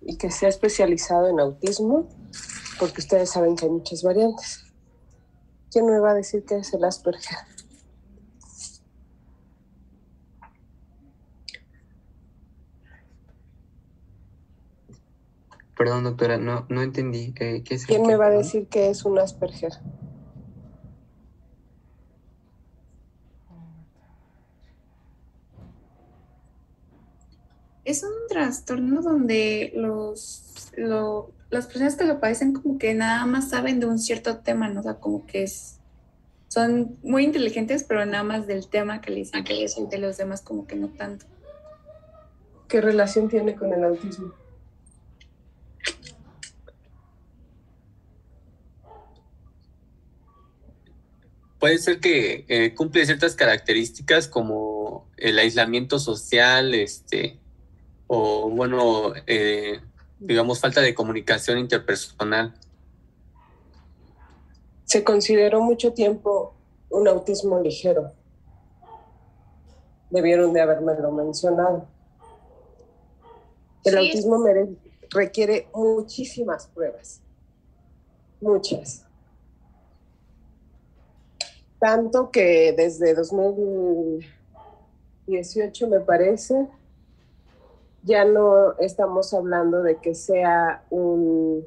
y que sea especializado en autismo, porque ustedes saben que hay muchas variantes. ¿Quién me va a decir qué es el Asperger? Perdón, doctora, no entendí. ¿Qué es ¿Quién me va a decir qué es un Asperger? Es un trastorno donde las personas que lo padecen como que nada más saben de un cierto tema, ¿no? O sea, como que son muy inteligentes, pero nada más del tema que les interesa y de los demás como que no tanto. ¿Qué relación tiene con el autismo? Puede ser que cumple ciertas características como el aislamiento social, o bueno, digamos, falta de comunicación interpersonal. Se consideró mucho tiempo un autismo ligero. Debieron de habérmelo mencionado. El autismo requiere muchísimas pruebas. Muchas. Tanto que desde 2018, me parece, ya no estamos hablando de que sea un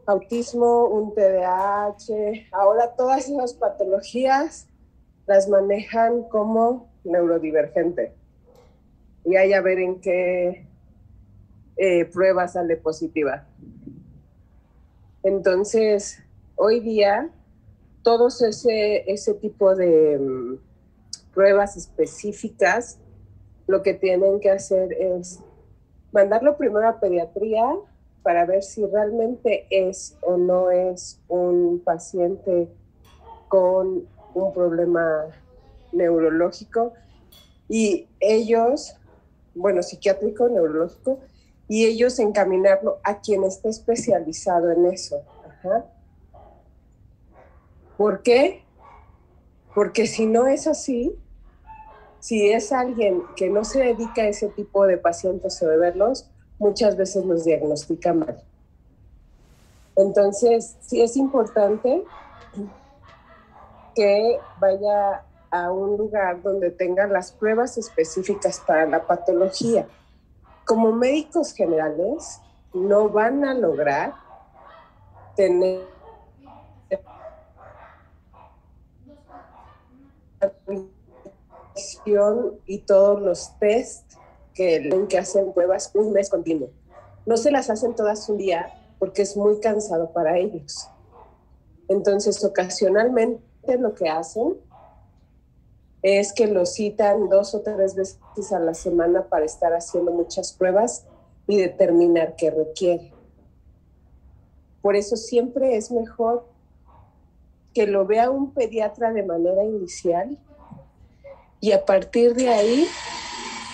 autismo, un TDAH. Ahora todas esas patologías las manejan como neurodivergente. Y hay a ver en qué prueba sale positiva. Entonces, hoy día, todos ese tipo de pruebas específicas, lo que tienen que hacer es mandarlo primero a pediatría para ver si realmente es o no es un paciente con un problema neurológico, y ellos, bueno, psiquiátrico, neurológico, y ellos encaminarlo a quien esté especializado en eso. Ajá. ¿Por qué? Porque si no es así, si es alguien que no se dedica a ese tipo de pacientes o de verlos, muchas veces los diagnostica mal. Entonces, sí es importante que vaya a un lugar donde tengan las pruebas específicas para la patología. Como médicos generales, no van a lograr tener y todos los test que hacen pruebas un mes continuo. No se las hacen todas un día porque es muy cansado para ellos. Entonces, ocasionalmente lo que hacen es que los citan 2 o 3 veces a la semana para estar haciendo muchas pruebas y determinar qué requiere. Por eso siempre es mejor que lo vea un pediatra de manera inicial, y a partir de ahí,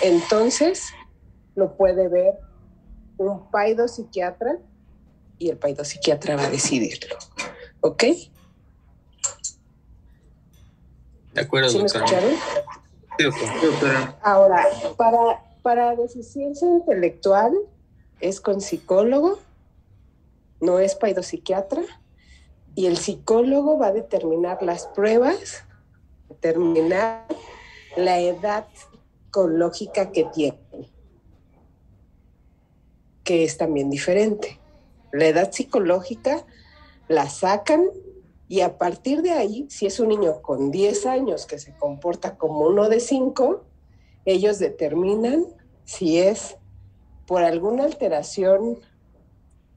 entonces, lo puede ver un paidopsiquiatra y el paidopsiquiatra va a decidirlo. ¿Ok? De acuerdo, ¿Sí me doctora. escucharon? Sí, doctora. Ahora, para deficiencia intelectual es con psicólogo, no es paidopsiquiatra, y el psicólogo va a determinar las pruebas, determinar la edad psicológica que tiene, que es también diferente. La edad psicológica la sacan, y a partir de ahí, si es un niño con 10 años que se comporta como uno de 5, ellos determinan si es por alguna alteración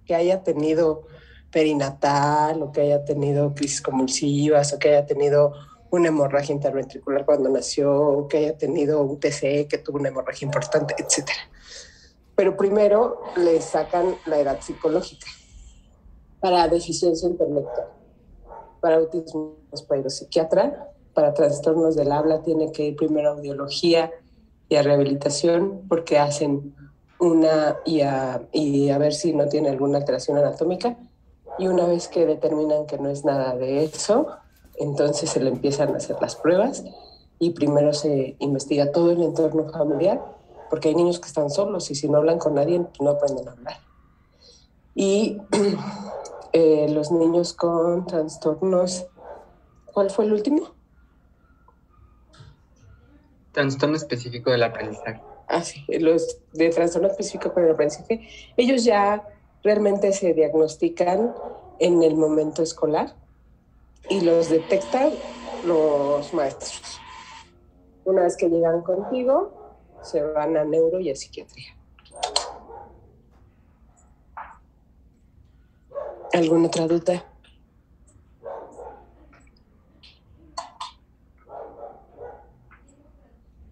que haya tenido perinatal, o que haya tenido crisis convulsivas, o que haya tenido una hemorragia interventricular cuando nació, o que haya tenido un TCE que tuvo una hemorragia importante, etc. Pero primero le sacan la edad psicológica. Para deficiencia intelectual, para autismo es paidopsiquiatra, para trastornos del habla tiene que ir primero a audiología y a rehabilitación, porque hacen y a ver si no tiene alguna alteración anatómica, y una vez que determinan que no es nada de eso, entonces se le empiezan a hacer las pruebas, y primero se investiga todo el entorno familiar, porque hay niños que están solos y si no hablan con nadie no aprenden a hablar. Y los niños con trastornos, ¿cuál fue el último? Trastorno específico del aprendizaje. Sí, los de trastorno específico para el aprendizaje, ellos ya realmente se diagnostican en el momento escolar y los detectan los maestros. Una vez que llegan contigo, se van a neuro y a psiquiatría. ¿Alguna otra duda?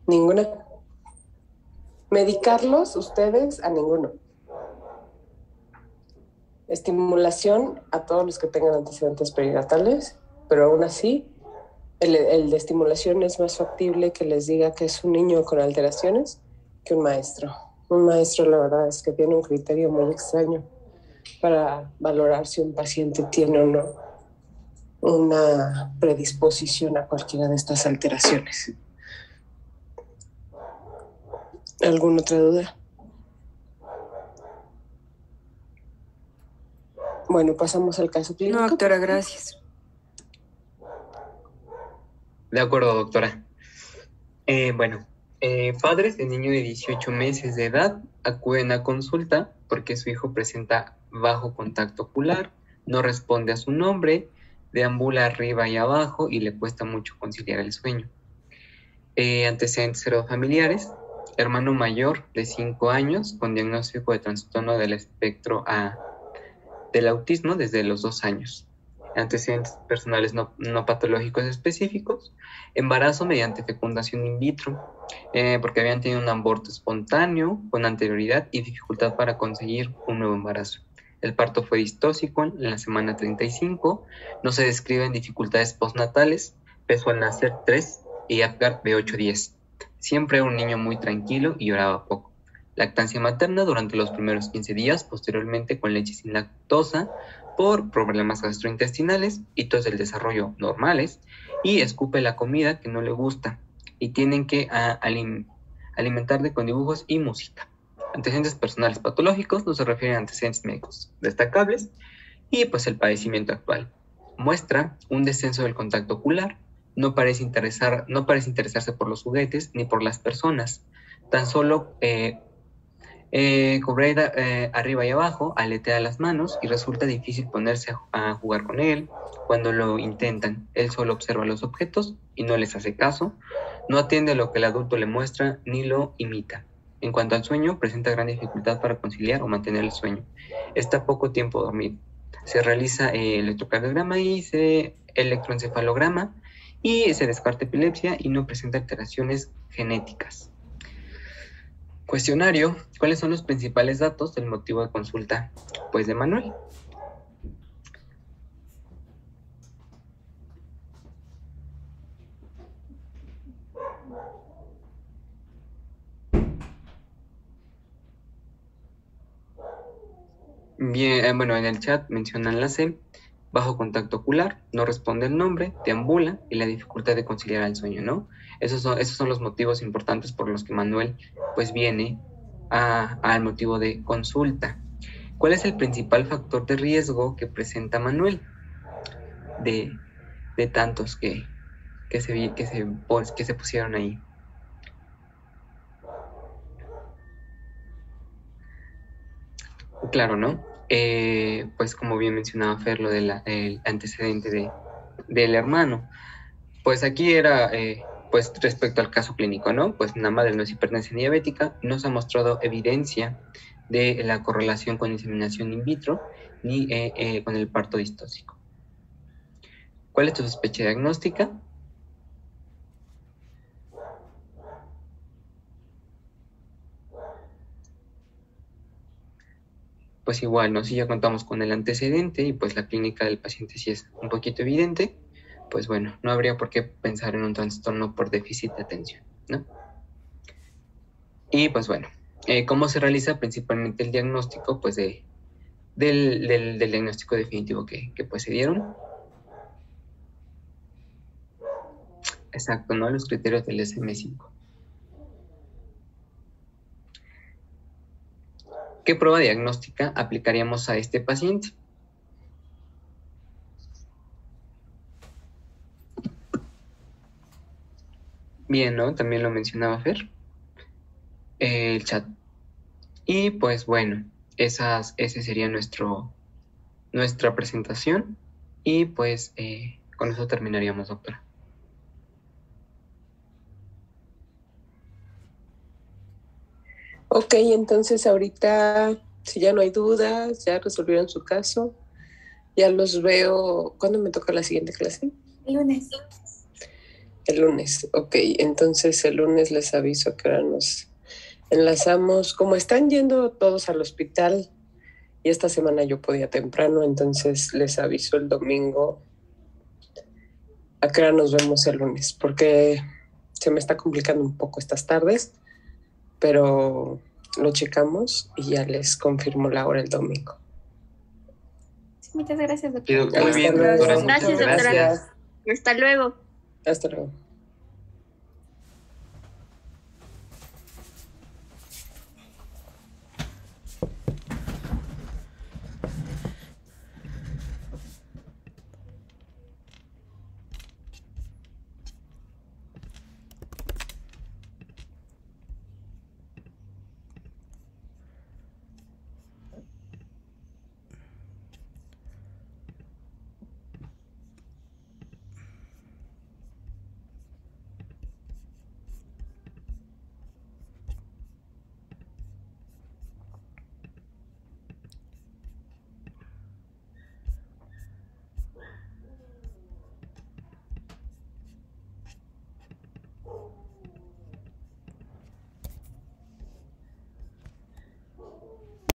¿Ninguna? ¿Medicarlos ustedes? A ninguno. Estimulación a todos los que tengan antecedentes perinatales, pero aún así, el de estimulación es más factible que les diga que es un niño con alteraciones que un maestro. Un maestro, la verdad, es que tiene un criterio muy extraño para valorar si un paciente tiene o no una predisposición a cualquiera de estas alteraciones. ¿Alguna otra duda? Bueno, pasamos al caso clínico. No, doctora, gracias. De acuerdo, doctora. Padres de niño de 18 meses de edad acuden a consulta porque su hijo presenta bajo contacto ocular, no responde a su nombre, deambula arriba y abajo y le cuesta mucho conciliar el sueño. Antecedentes familiares: hermano mayor de 5 años con diagnóstico de trastorno del espectro del autismo desde los 2 años. Antecedentes personales no patológicos específicos: embarazo mediante fecundación in vitro, porque habían tenido un aborto espontáneo con anterioridad y dificultad para conseguir un nuevo embarazo. El parto fue distóxico en la semana 35, no se describen dificultades postnatales, peso al nacer 3 y Apgar de 8-10. Siempre era un niño muy tranquilo y lloraba poco. Lactancia materna durante los primeros 15 días, posteriormente con leche sin lactosa por problemas gastrointestinales, hitos del desarrollo normales, y escupe la comida que no le gusta y tienen que alimentarle con dibujos y música. Antecedentes personales patológicos no se refieren a antecedentes médicos destacables y pues el padecimiento actual. Muestra un descenso del contacto ocular, no parece interesarse por los juguetes ni por las personas, tan solo correr arriba y abajo, aletea las manos y resulta difícil ponerse a jugar con él. Cuando lo intentan, él solo observa los objetos y no les hace caso, no atiende a lo que el adulto le muestra ni lo imita. En cuanto al sueño, presenta gran dificultad para conciliar o mantener el sueño. Está poco tiempo dormido. Se realiza electrocardiograma y electroencefalograma y se descarta epilepsia y no presenta alteraciones genéticas. Cuestionario: ¿cuáles son los principales datos del motivo de consulta? Pues de Manuel. Bien, en el chat mencionan la C: bajo contacto ocular, no responde el nombre, deambula y la dificultad de conciliar el sueño, ¿no? Esos son los motivos importantes por los que Manuel pues viene al motivo de consulta. ¿Cuál es el principal factor de riesgo que presenta Manuel? De tantos que se pusieron ahí. Claro, ¿no? Pues como bien mencionaba Fer, lo del antecedente del hermano. Pues aquí era, pues respecto al caso clínico, ¿no? Pues la madre no es hipertensión diabética, no se ha mostrado evidencia de la correlación con inseminación in vitro ni con el parto distóxico. ¿Cuál es tu sospecha diagnóstica? Pues igual, ¿no? Si ya contamos con el antecedente y pues la clínica del paciente sí es un poquito evidente, pues bueno, no habría por qué pensar en un trastorno por déficit de atención, ¿no? Y pues bueno, ¿cómo se realiza principalmente el diagnóstico? Pues del diagnóstico definitivo que pues se dieron. Exacto, ¿no? Los criterios del DSM-5. ¿Qué prueba diagnóstica aplicaríamos a este paciente? Bien, ¿no? También lo mencionaba Fer, el chat. Y pues bueno, ese sería nuestra presentación. Y pues con eso terminaríamos, doctora. Ok, entonces ahorita, si ya no hay dudas, ya resolvieron su caso, Ya los veo. ¿Cuándo me toca la siguiente clase? El lunes. El lunes, ok. Entonces el lunes les aviso que ahora nos enlazamos. Como están yendo todos al hospital y esta semana yo podía temprano, entonces les aviso el domingo a qué hora nos vemos el lunes, porque se me está complicando un poco estas tardes, pero lo checamos y ya les confirmo la hora el domingo. Sí, muchas gracias, Muy doctora. bien, Hasta luego. doctora. Muchas Gracias, doctora. gracias. Hasta luego. Hasta luego.